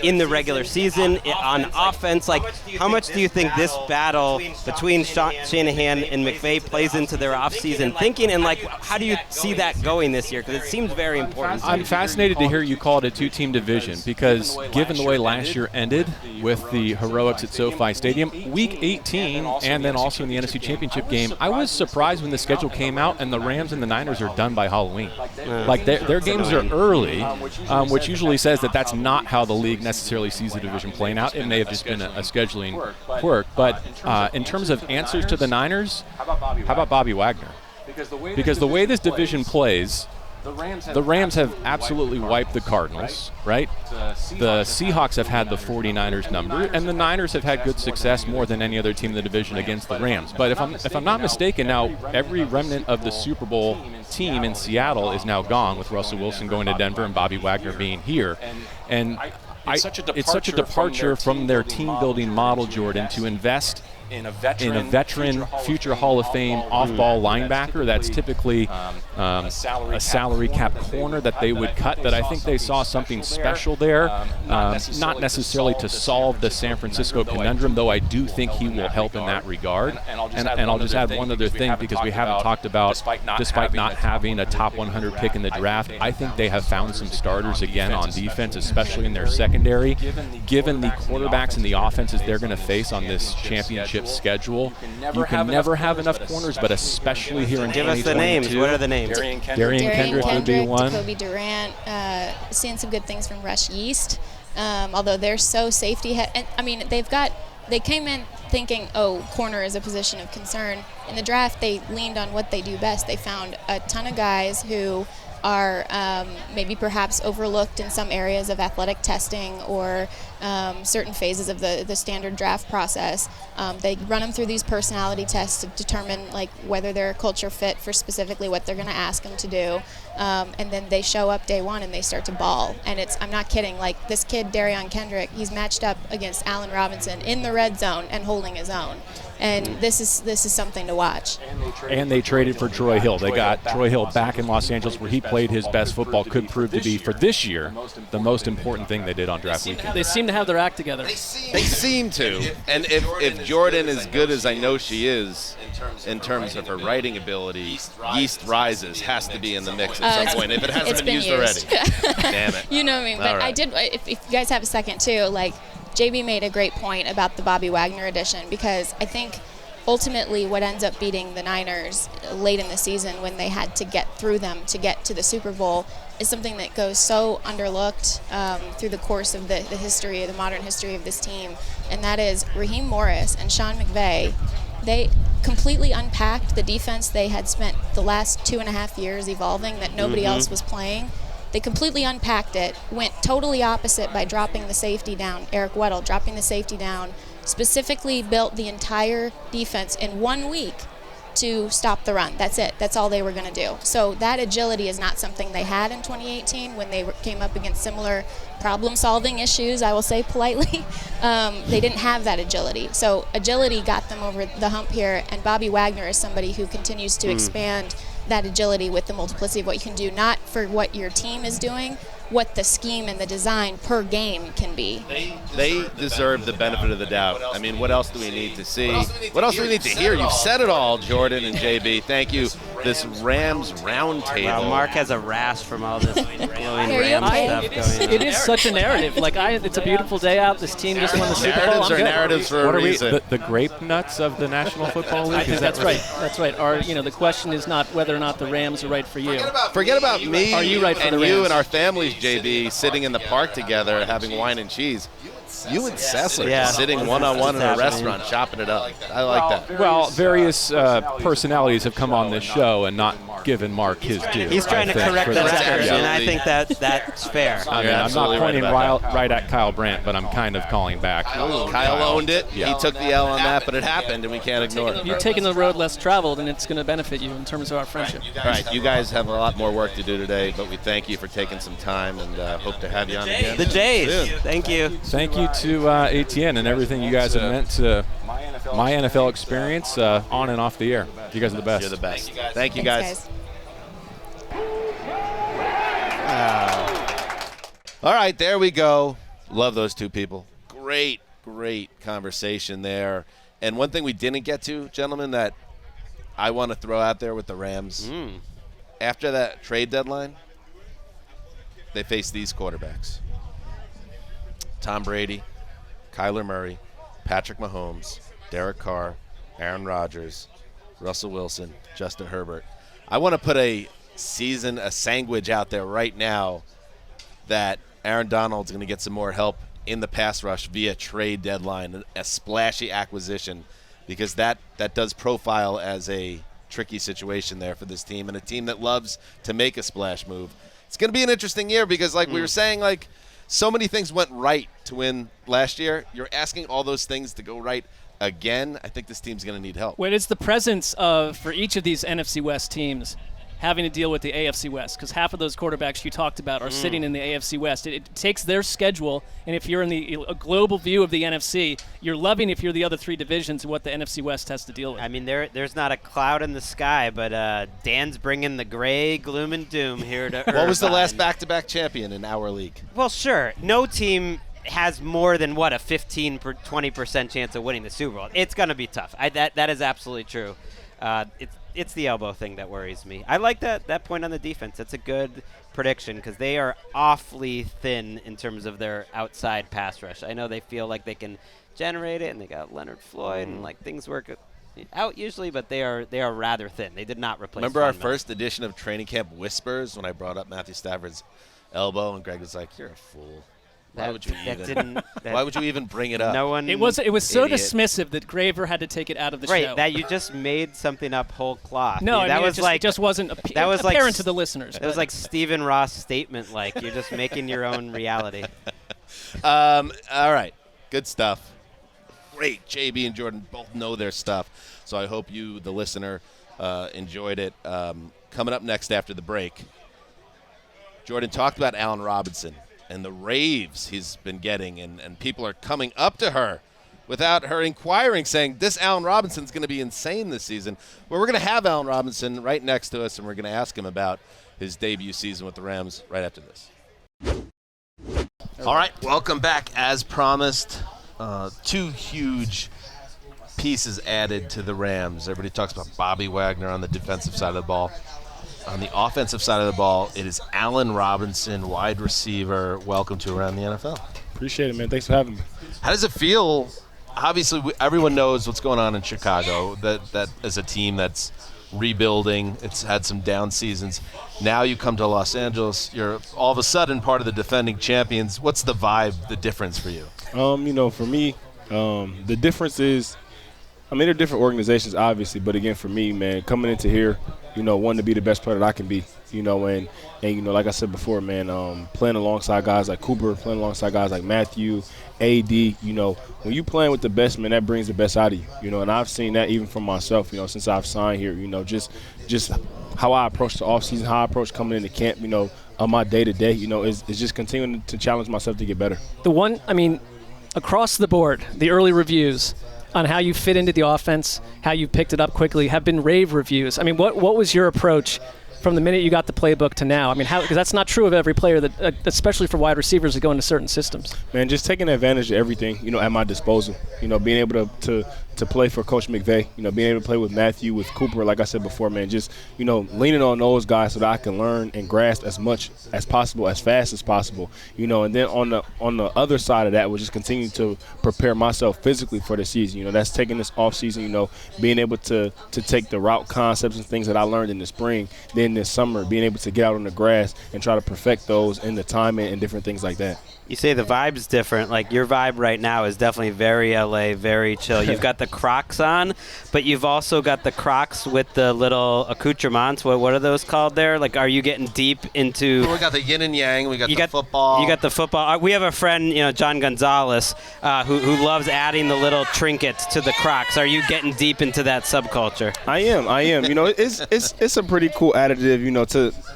in the regular season on offense. Like, how much do you think this battle between Shanahan and McVay plays into their offseason thinking, and how do you see that going this year? Because it seems very important. I'm fascinated to hear you call it a two-team division, because given the way last year ended with the heroics at SoFi Stadium, Week 18, and then also in the NFC Championship game, I was surprised when the schedule came out and the Rams and the Niners are done by Halloween. Their games are early, which usually says that that's not how the league necessarily sees the division playing out. It may have just been a scheduling quirk. But in terms of answers to the Niners, how about Bobby Wagner? Because the way this division plays, the Rams have absolutely wiped the Cardinals, right? The Seahawks have had the 49ers number, and the Niners have had good success more than any other team in the division against the Rams. But if I'm not mistaken, now every remnant of the Super Bowl team in Seattle is now gone, with Russell Wilson going to Denver and Bobby Wagner being here. And it's such a departure from their team-building model, Jourdan, to invest in a veteran future Hall of Fame off-ball linebacker that's typically a salary cap corner that they would cut, that I think they saw something special there, not necessarily to solve the San Francisco conundrum, though I do think he will help in that regard. And I'll just add one other thing, because we haven't talked about, despite not having a top 100 pick in the draft, I think they have found some starters again on defense, especially in their secondary. Given the quarterbacks and the offenses they're going to face on this championship schedule, you can never have enough corners, but especially here in 2022. Give us the names. What are the names? Darian Kendrick would be one. Jacoby Durant, seeing some good things from Rush Yeast, although they're so safety heavy. They came in thinking, corner is a position of concern. In the draft, they leaned on what they do best. They found a ton of guys who are maybe perhaps overlooked in some areas of athletic testing or certain phases of the standard draft process. They run them through these personality tests to determine whether they're a culture fit for specifically what they're going to ask them to do. And then they show up day one and they start to ball. And I'm not kidding, this kid, Darian Kendrick, he's matched up against Allen Robinson in the red zone and holding his own. And this is something to watch. And they traded for Troy Hill. They got Troy Hill back in Los Angeles, where he played his best football. Could prove to be, for this year, the most important thing they did on draft weekend. They seem to have their act together. They seem to. And if Jourdan is good as I know she is, in terms of her writing ability, Yeast Rises has to be in the mix at some point, if it hasn't been used already. Damn it. You know what I mean? But right. I did, if you guys have a second too, JB made a great point about the Bobby Wagner edition, because I think ultimately what ends up beating the Niners late in the season, when they had to get through them to get to the Super Bowl, is something that goes so underlooked through the course of the modern history of this team, and that is Raheem Morris and Sean McVay. They completely unpacked the defense they had spent the last 2.5 years evolving that nobody else was playing. They completely unpacked it, went totally opposite by dropping the safety down, Eric Weddle dropping the safety down, specifically built the entire defense in 1 week to stop the run. That's it. That's all they were going to do. So that agility is not something they had in 2018 when they came up against similar problem-solving issues, I will say politely. They didn't have that agility. So agility got them over the hump here, and Bobby Wagner is somebody who continues to expand that agility with the multiplicity of what you can do, not for what your team is doing, what the scheme and the design per game can be. They deserve the benefit of the doubt. I mean, what else do we need to see? What else do we need to hear? You've said it all, Jordan and JB. Thank you. This Rams roundtable. Wow, Marc has a rash from all this glowing Rams stuff going on. It is such a narrative. It's a beautiful day out. This team just won the Super Bowl. Narratives are narratives for a reason. The grape nuts of the National Football League? I think that's right. That's right. The question is not whether or not the Rams are right for you. Forget about me. Are you right for and the Rams? you and our families, JB, sitting in the park together having wine and cheese. You and Sessler just sitting one-on-one in a restaurant, chopping it up. I like that. Well, various personalities have come on this show and not given Marc his due. He's trying to correct the record, and I think that's fair. I mean, I'm not pointing right at Kyle Brandt, but I'm kind of calling back. Kyle owned it. Yeah. He took the L on that, but it happened, and we can't ignore it. You're taking the road less traveled, and it's going to benefit you in terms of our friendship. All right, you guys have a lot more work to do today, but we thank you for taking some time, and hope to have you on again. The Jays. Soon. Thank you. Thank you to ATN and everything you guys have meant to my NFL experience on and off the air. You guys are the best. You're the best. Thank you, guys. All right, there we go. Love those two people. Great conversation there. And one thing we didn't get to, gentlemen, that I want to throw out there with the Rams. After that trade deadline, they faced these quarterbacks. Tom Brady, Kyler Murray, Patrick Mahomes, Derek Carr, Aaron Rodgers, Russell Wilson, Justin Herbert. I want to put a sandwich out there right now that Aaron Donald's going to get some more help in the pass rush via trade deadline, a splashy acquisition, because that does profile as a tricky situation there for this team, and a team that loves to make a splash move. It's going to be an interesting year because, like we were saying, so many things went right to win last year. You're asking all those things to go right again. I think this team's going to need help. Well, it's the presence of, for each of these NFC West teams, having to deal with the AFC West, because half of those quarterbacks you talked about are sitting in the AFC West. It takes their schedule, and if you're in a global view of the NFC, you're loving if you're the other three divisions and what the NFC West has to deal with. I mean, there's not a cloud in the sky, but Dan's bringing the gray gloom and doom here to Irvine. What was the last back-to-back champion in our league? Well, sure. No team has more than, a 20% chance of winning the Super Bowl. It's going to be tough. That is absolutely true. It's the elbow thing that worries me. I like that point on the defense. That's a good prediction because they are awfully thin in terms of their outside pass rush. I know they feel like they can generate it, and they got Leonard Floyd, and things work out usually, but they are rather thin. They did not replace. Remember our first edition of Training Camp Whispers when I brought up Matthew Stafford's elbow, and Gregg was like, "You're a fool. Why would you even bring it up?" No one. It was so dismissive that Graver had to take it out of the show. Right, that you just made something up whole cloth. No, it just wasn't apparent to the listeners. It was like Stephen Ross' statement, you're just making your own reality. All right, good stuff. Great, JB and Jordan both know their stuff, so I hope you, the listener, enjoyed it. Coming up next after the break, Jordan talked about Allen Robinson and the raves he's been getting, and people are coming up to her without her inquiring, saying, this Allen Robinson's going to be insane this season. Well, we're going to have Allen Robinson right next to us, and we're going to ask him about his debut season with the Rams right after this. All right, welcome back. As promised, two huge pieces added to the Rams. Everybody talks about Bobby Wagner on the defensive side of the ball. On the offensive side of the ball, it is Allen Robinson, wide receiver. Welcome to Around the NFL. Appreciate it, man. Thanks for having me. How does it feel? Obviously, everyone knows what's going on in Chicago. That is a team that's rebuilding. It's had some down seasons. Now you come to Los Angeles. You're all of a sudden part of the defending champions. What's the vibe, the difference for you? For me, the difference is, they're different organizations, obviously, but again, for me, man, coming into here, wanting to be the best player that I can be, and like I said before, man, playing alongside guys like Cooper, playing alongside guys like Matthew, AD, when you playing with the best, man, that brings the best out of you, and I've seen that even from myself, since I've signed here, just how I approach the offseason, how I approach coming into camp, on my day-to-day, is just continuing to challenge myself to get better. Across the board, the early reviews on how you fit into the offense, how you picked it up quickly, have been rave reviews. What was your approach from the minute you got the playbook to now? I mean, because that's not true of every player, that especially for wide receivers that go into certain systems. Man, just taking advantage of everything, at my disposal. Being able to play for Coach McVay, being able to play with Matthew, with Cooper, like I said before, man, just, leaning on those guys so that I can learn and grasp as much as possible, as fast as possible, and then on the other side of that, we'll just continue to prepare myself physically for the season. That's taking this off season, being able to take the route concepts and things that I learned in the spring, then this summer, being able to get out on the grass and try to perfect those in the timing and different things like that. You say the vibe's different. Like, your vibe right now is definitely very LA, very chill. You've got the Crocs on, but you've also got the Crocs with the little accoutrements. What are those called there? Like, are you getting deep into... We got the yin and yang. We got the football. You got the football. We have a friend, John Gonzalez, who loves adding the little trinkets to the Crocs. Are you getting deep into that subculture? I am. It's a pretty cool additive,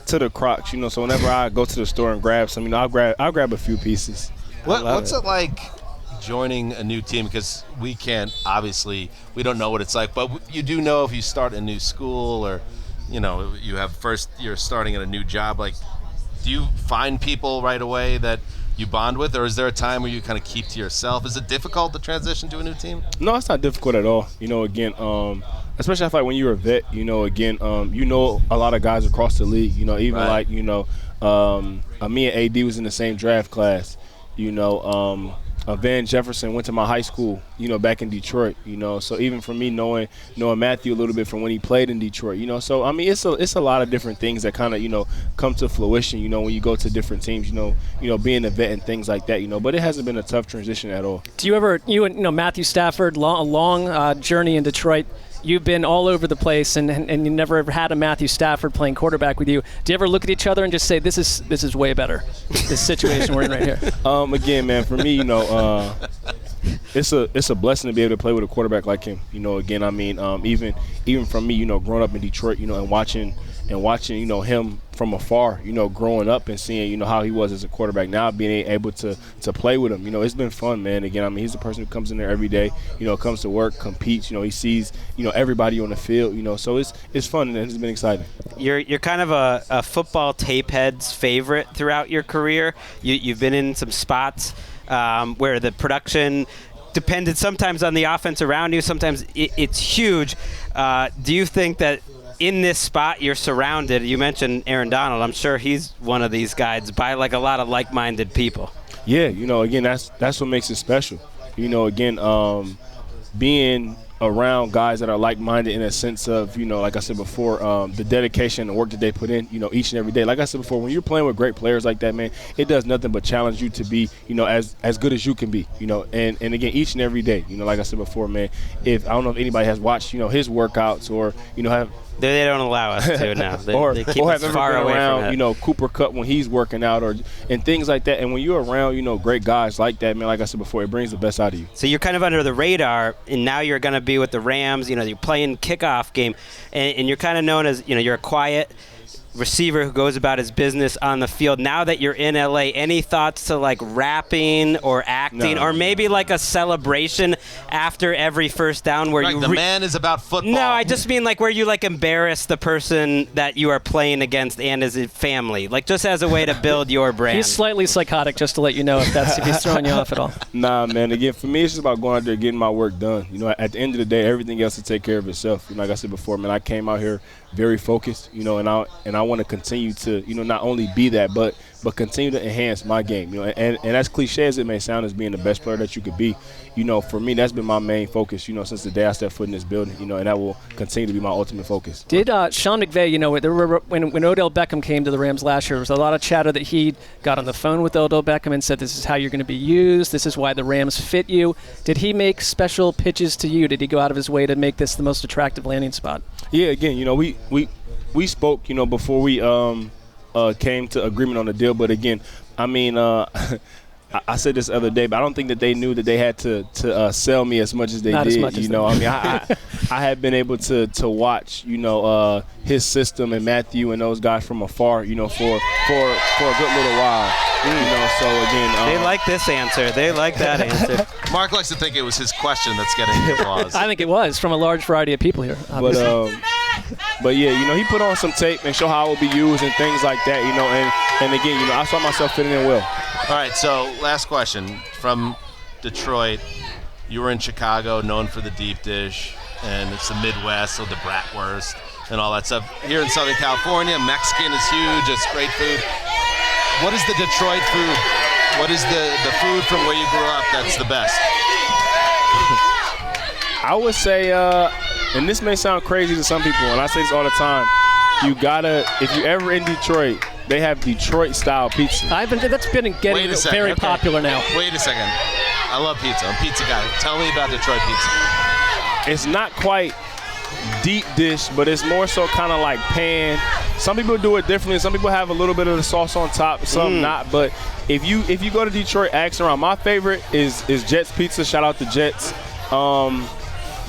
to the Crocs. So whenever I go to the store and grab some, I'll grab a few pieces. What's it like joining a new team? Because we don't know what it's like, but you do know if you start a new school or, you're starting at a new job. Like, do you find people right away that you bond with, or is there a time where you kind of keep to yourself? Is it difficult to transition to a new team? No, it's not difficult at all. Especially I feel like when you're a vet, a lot of guys across the league. Even right. Me and AD was in the same draft class. Van Jefferson went to my high school, back in Detroit, So even for me knowing Matthew a little bit from when he played in Detroit, So, it's a lot of different things that kind of, come to fruition, when you go to different teams, being a vet and things like that, But it hasn't been a tough transition at all. Do you and Matthew Stafford, a long journey in Detroit. You've been all over the place, and you never ever had a Matthew Stafford playing quarterback with you. Do you ever look at each other and just say, "This is way better"? This situation we're in right here. Again, man, for me, it's a blessing to be able to play with a quarterback like him. Even from me, growing up in Detroit, and watching him from afar, growing up and seeing, how he was as a quarterback. Now being able to play with him, it's been fun, man. Again, he's a person who comes in there every day, comes to work, competes, he sees, everybody on the field, so it's fun and it's been exciting. You're kind of a football tape head's favorite throughout your career. You've been in some spots where the production depended sometimes on the offense around you, sometimes it's huge. Do you think that in this spot you're surrounded? You mentioned Aaron Donald. I'm sure he's one of these guys by like a lot of like-minded people. Yeah, again, that's what makes it special. Being around guys that are like-minded in a sense of, like I said before, the dedication and the work that they put in, each and every day. Like I said before, when you're playing with great players like that, man, it does nothing but challenge you to be, as good as you can be, and again, each and every day, like I said before, man, I don't know if anybody has watched, his workouts or, have – They don't allow us to now. They keep us far away from that. Cooper Kupp when he's working out and things like that. And when you're around, great guys like that, man, like I said before, it brings the best out of you. So you're kind of under the radar, and now you're going to be with the Rams. You're playing kickoff game, and you're kind of known as, you're a quiet receiver who goes about his business on the field. Now that you're in LA, any thoughts to like rapping or acting, or maybe like a celebration after every first down where the man is about football? No, I just mean like where you like embarrass the person that you are playing against and his family, like just as a way to build your brand. He's slightly psychotic, just to let you know if he's throwing you off at all. Nah, man. Again, for me, it's just about going out there and getting my work done. At the end of the day, everything else will take care of itself. Like I said before, man, I came out here very focused, and I want to continue to, not only be that, but continue to enhance my game, and as cliche as it may sound, as being the best player that you could be, for me, that's been my main focus, since the day I stepped foot in this building, and that will continue to be my ultimate focus. Did Sean McVay, when Odell Beckham came to the Rams last year, there was a lot of chatter that he got on the phone with Odell Beckham and said, this is how you're going to be used, this is why the Rams fit you. Did he make special pitches to you? Did he go out of his way to make this the most attractive landing spot? Yeah, again, we spoke, before we came to agreement on the deal. But again, I said this the other day, but I don't think that they knew that they had to sell me as much as they did. I had been able to watch, his system and Matthew and those guys from afar, for a good little while. So again, they like this answer. They like that answer. Marc likes to think it was his question that's getting the applause. I think it was from a large variety of people here. But yeah, he put on some tape and show how it would be used and things like that, and again, I saw myself fitting in well. All right, so last question. From Detroit, you were in Chicago, known for the deep dish, and it's the Midwest, so the bratwurst and all that stuff. Here in Southern California, Mexican is huge. It's great food. What is the Detroit food? What is the food from where you grew up that's the best? I would say, and this may sound crazy to some people, and I say this all the time, if you're ever in Detroit, they have Detroit-style pizza. That's been getting very popular now. Wait a second. I love pizza. I'm a pizza guy. Tell me about Detroit pizza. It's not quite deep dish, but it's more so kind of like pan. Some people do it differently. Some people have a little bit of the sauce on top, some not. But if you go to Detroit, ask around. My favorite is Jets Pizza. Shout out to Jets.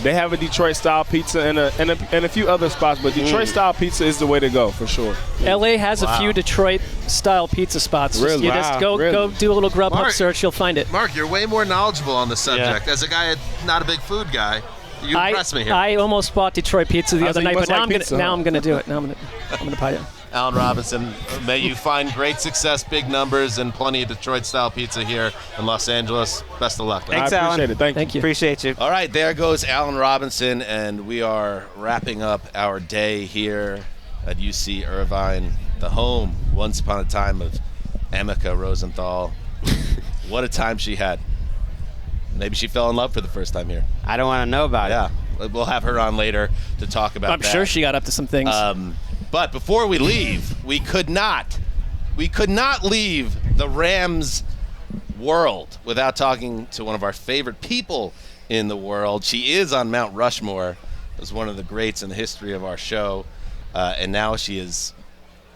They have a Detroit-style pizza and a few other spots, but Detroit-style pizza is the way to go for sure. LA has a few Detroit-style pizza spots. Really? You just go do a little Grubhub search, you'll find it. Mark, you're way more knowledgeable on the subject. As a guy, not a big food guy, you impress me here. I almost bought Detroit pizza the other night, but now I'm gonna do it. Now I'm gonna buy it. Allen Robinson, may you find great success, big numbers, and plenty of Detroit-style pizza here in Los Angeles. Best of luck. Thanks, I Allen. appreciate it. Thank you. Appreciate you. All right, there goes Allen Robinson, and we are wrapping up our day here at UC Irvine, the home, once upon a time, of Emeka Rosenthal. What a time she had. Maybe she fell in love for the first time here. I don't want to know about it. Yeah, we'll have her on later to talk about I'm that. sure she got up to some things. But before we leave, we could not leave the Rams world without talking to one of our favorite people in the world. She is on Mount Rushmore as one of the greats in the history of our show, and now she is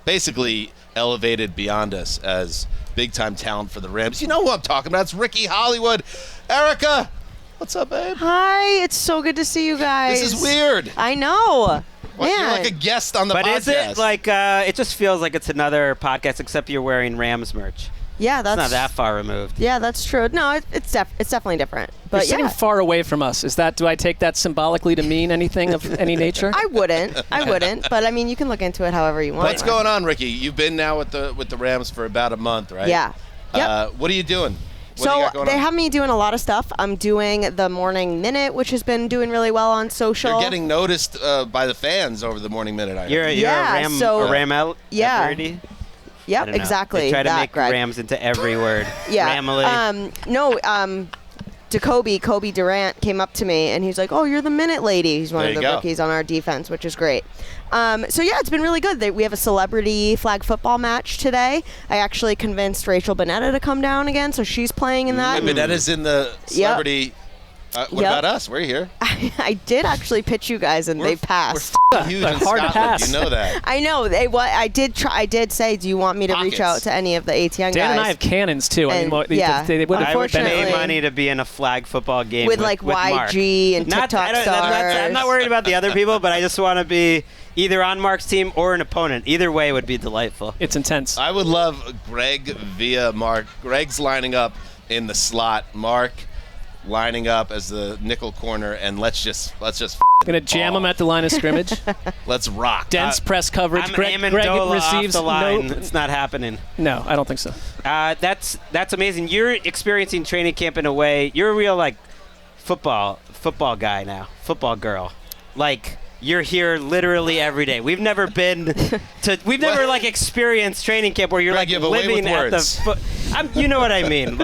basically elevated beyond us as big-time talent for the Rams. You know who I'm talking about. It's Ricky Hollywood. Erica, what's up, babe? Hi, it's so good to see you guys. This is weird. I know. You're like a guest on the podcast. But is it like, it just feels like it's another podcast, except you're wearing Rams merch. Yeah, that's it's not that far removed. Yeah, that's true. No, it's definitely different. But you're sitting far away from us. Do I take that symbolically to mean anything of any nature? I wouldn't. But I mean, you can look into it however you want. What's going on, Ricky? You've been now with the Rams for about a month, right? Yeah. Yep. What are you doing? So they have me doing a lot of stuff. I'm doing the Morning Minute, which has been doing really well on social. You're getting noticed by the fans over the Morning Minute. You're a Ram out. Yeah. Yep, exactly. They try to make Gregg. Rams into every word. Yeah. Ramily. Kobe Durant came up to me and he's like, "Oh, you're the Minute Lady." He's one of the rookies on our defense, which is great. So yeah, it's been really good. We have a celebrity flag football match today. I actually convinced Rachel Bonetta to come down again, so she's playing in that. Bonetta's in the celebrity. What about us? We're here. I did actually pitch you guys, and they passed. We're huge in Scotland. You know that. I know. I did say, do you want me to reach out to any of the ATN guys? Dan and I have cannons too. And I would pay money to be in a flag football game with YG Marc. and TikTok stars. I'm not worried about the other people, but I just want to be either on Marc's team or an opponent. Either way would be delightful. It's intense. I would love Gregg via Marc. Gregg's lining up in the slot. Marc lining up as the nickel corner, and let's just gonna jam him at the line of scrimmage. Let's rock. Dense press coverage. I'm Gregg receives off the line. no. It's not happening. No, I don't think so. That's amazing. You're experiencing training camp in a way. You're a real football guy now. Football girl. You're here literally every day. We've never experienced training camp where you're living at the you know what I mean.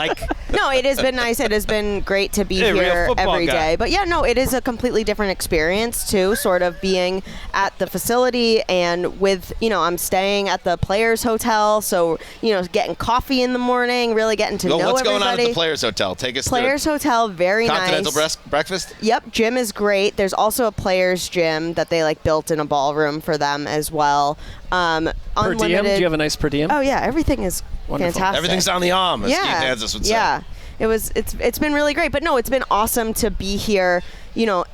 No, it has been nice. It has been great to be here every day. But yeah, no, it is a completely different experience too, sort of being at the facility and with, I'm staying at the Players Hotel, so, getting coffee in the morning, really getting to know everybody. What's going on at the Players Hotel? Take us Players Hotel, very nice. Continental breakfast? Yep, gym is great. There's also a Players gym that they built in a ballroom for them as well. Per diem? Do you have a nice per diem? Oh yeah, everything is wonderful. Fantastic. Everything's on the arm, as Keith Hanzus would say. Yeah. It's been really great. But no, it's been awesome to be here,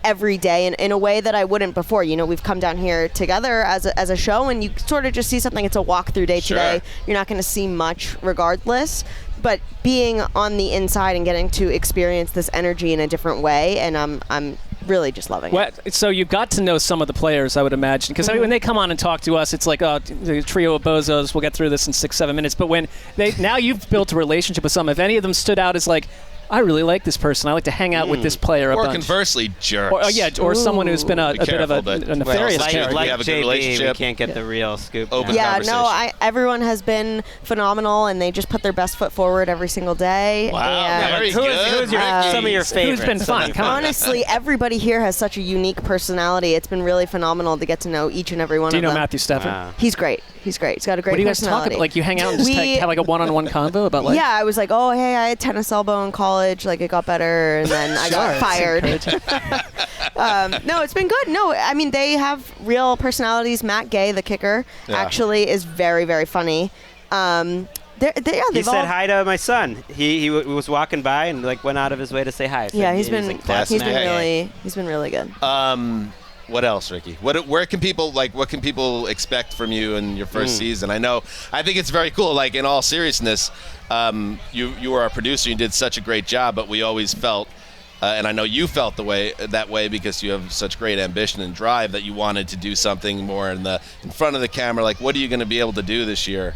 every day in a way that I wouldn't before. We've come down here together as a show, and you sort of just see something. It's a walkthrough day today. You're not going to see much regardless. But being on the inside and getting to experience this energy in a different way, and I'm really just loving it. So you got to know some of the players, I would imagine, because when they come on and talk to us, it's like, oh, the trio of bozos, we'll get through this in 6-7 minutes. But when now you've built a relationship with some, if any of them stood out as like, I really like this person. I like to hang out with this player a bunch. Or conversely, jerks. Or someone who's been a bit of a nefarious character. Like have a good JB, relationship. we can't get the real scoop. Open Yeah, conversation. no, everyone has been phenomenal, and they just put their best foot forward every single day. Wow, and very good. Who's some of your favorites? Who's been fun? Come on. honestly, everybody here has such a unique personality. It's been really phenomenal to get to know each and every one of them. Do you know Matthew Stafford? He's great. He's great. He's got a great What do you guys personality. talk about? Like, you hang out and just have like a one-on-one convo about like... Yeah, I was like, oh, hey, I had tennis elbow in college. Like, it got better, and then I got fired. No, it's been good. No, I mean, they have real personalities. Matt Gay, the kicker, actually is very, very funny. He said hi to my son. He was walking by and like went out of his way to say hi. So he's been really good. What else, Ricky? What can people expect from you in your first season? I think it's very cool. Like, in all seriousness, you were our producer. You did such a great job, but we always felt, and I know you felt that way because you have such great ambition and drive that you wanted to do something more in front of the camera. Like, what are you going to be able to do this year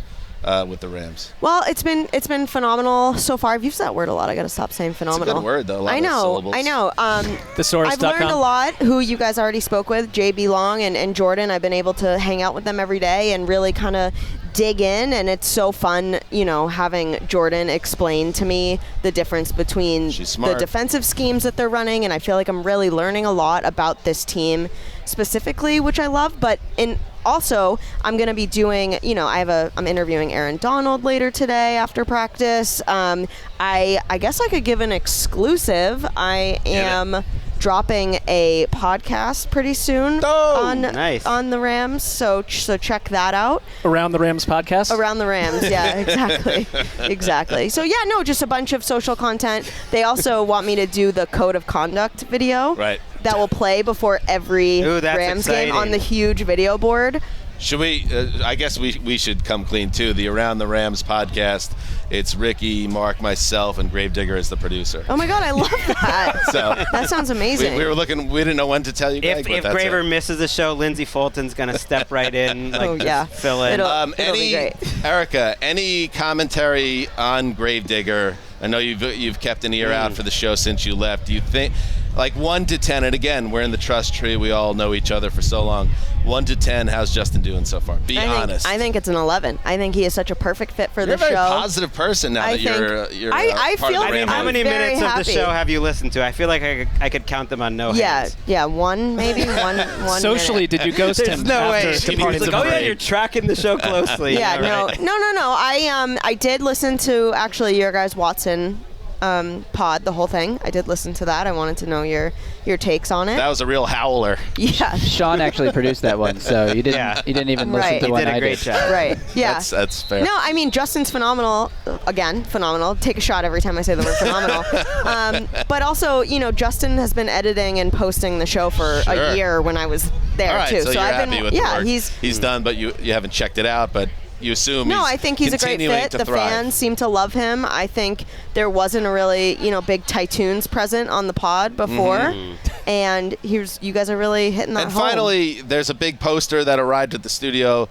with the Rams? Well, it's been phenomenal so far. I've used that word a lot. I got to stop saying phenomenal. It's a good word, though. I know. Thesaurus.com. I've learned a lot. Who you guys already spoke with, JB Long and Jourdan. I've been able to hang out with them every day and really kind of dig in, and it's so fun, having Jourdan explain to me the difference between the defensive schemes that they're running, and I feel like I'm really learning a lot about this team specifically, which I love. But also, I'm going to be doing, I'm interviewing Aaron Donald later today after practice. I guess I could give an exclusive. I am dropping a podcast pretty soon on the Rams, so check that out. Around the Rams podcast? Around the Rams, yeah, exactly. So just a bunch of social content. They also want me to do the code of conduct video. Right. That will play before every Rams game on the huge video board. Should we? I guess we should come clean too. The Around the Rams podcast. It's Ricky, Marc, myself, and Gravedigger as the producer. Oh my God, I love that. So that sounds amazing. We were looking. We didn't know when to tell you. If Graver misses the show, Lindsey Fulton's gonna step right in. Fill in. It'll be great. Erica, any commentary on Gravedigger? I know you've kept an ear out for the show since you left. Do you think, like 1 to 10, and again, we're in the trust tree. We all know each other for so long. 1 to 10, how's Justin doing so far? Be honest. I think it's an 11. I think he is such a perfect fit for the show. You're a very positive person now that you're part of the Rams. How many minutes of the show have you listened to? I feel like I could count them on no hands. Yeah, one maybe. one Socially, minute. did you ghost him? There's no way. Departing Like, the break? you're tracking the show closely. Yeah, right. no. I did listen to actually your guys' Watson pod, the whole thing. I did listen to that. I wanted to know your takes on it. That was a real howler. Yeah. Sean actually produced that one, so you didn't even listen to one I did. He did a great job. Right. Yeah. That's fair. No, I mean, Justin's phenomenal. Again, phenomenal. Take a shot every time I say the word phenomenal. But also, Justin has been editing and posting the show for a year when I was there, all right, too. So you're I've happy been, with the work. he's done, but you haven't checked it out, but you assume I think he's a great fit. The fans seem to love him. I think there wasn't a really, big Tytoons present on the pod before. And you guys are really hitting that home. And finally, there's a big poster that arrived at the studio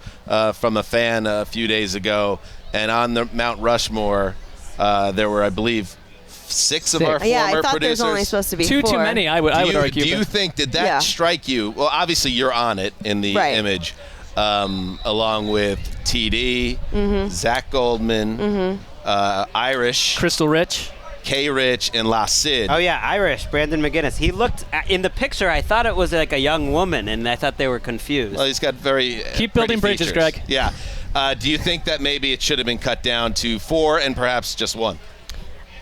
from a fan a few days ago. And on the Mount Rushmore, there were, I believe, 6 of our former producers. Yeah, I thought there's only supposed to be 4. Too many, I would argue. Do you think, did that strike you? Well, obviously you're on it in the image. Along with TD, Zach Goldman, Irish, Crystal Rich, K. Rich, and La Cid. Oh yeah, Irish, Brandon McGinnis. He looked in the picture. I thought it was like a young woman, and I thought they were confused. Well, he's got very keep building bridges, features. Gregg. Yeah. Do you think that maybe it should have been cut down to 4 and perhaps just 1?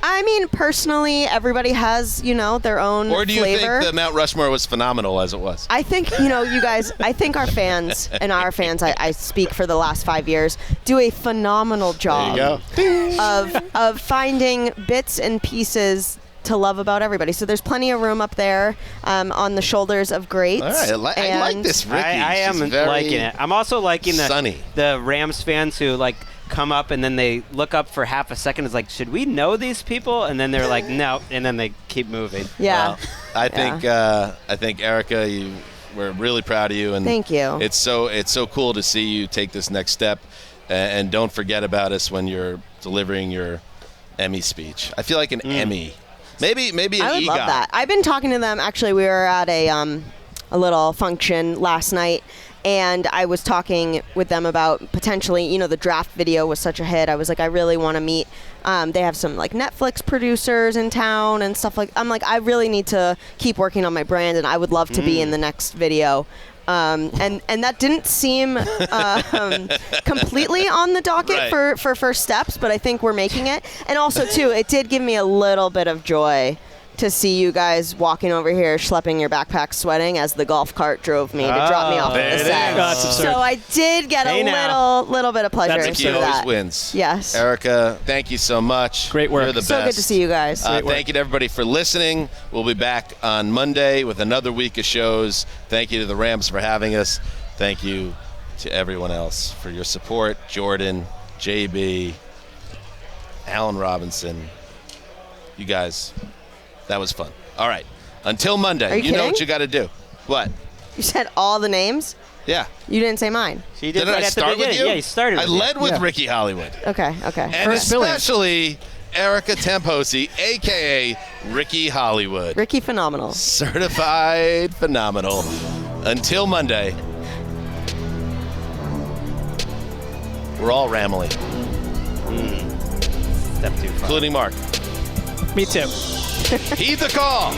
I mean, personally, everybody has, their own flavor. Or do you think the Mount Rushmore was phenomenal as it was? I think, you guys, I think our fans, I speak for the last 5 years, do a phenomenal job of finding bits and pieces to love about everybody. So there's plenty of room up there on the shoulders of greats. All right, I like this, Ricky. I am liking it. I'm also liking sunny. the Rams fans who, come up and then they look up for half a second. It's like, should we know these people? And then they're like, no, and then they keep moving. Yeah. Well, I think Erica, we're really proud of you, and thank you. It's so cool to see you take this next step, and don't forget about us when you're delivering your Emmy speech. I feel like an Emmy, maybe an EGOT. I would love that. I've been talking to them. Actually, we were at a little function last night, and I was talking with them about potentially, the draft video was such a hit. I was like, I really want to meet. They have some like Netflix producers in town and stuff like. I'm like, I really need to keep working on my brand, and I would love to be in the next video. And that didn't seem completely on the docket for first steps, but I think we're making it. And also too, it did give me a little bit of joy to see you guys walking over here, schlepping your backpack, sweating as the golf cart drove me to drop me off at the set. So I did get a little bit of pleasure. Ricky always wins. Yes. Erica, thank you so much. Great work. You're the best. So good to see you guys. Thank you to everybody for listening. We'll be back on Monday with another week of shows. Thank you to the Rams for having us. Thank you to everyone else for your support. Jordan, JB, Allen Robinson. You guys, that was fun. All right. Until Monday, you know what you got to do. What? You said all the names? Yeah. You didn't say mine. She did Didn't right I at start the beginning. with you? Yeah, you started. I led with Ricky Hollywood. Okay. And especially Erica Temposi, a.k.a. Ricky Hollywood. Ricky Phenomenal. Certified phenomenal. Until Monday, we're all rambling. Step too far. Including Marc. Me too. Heed the call.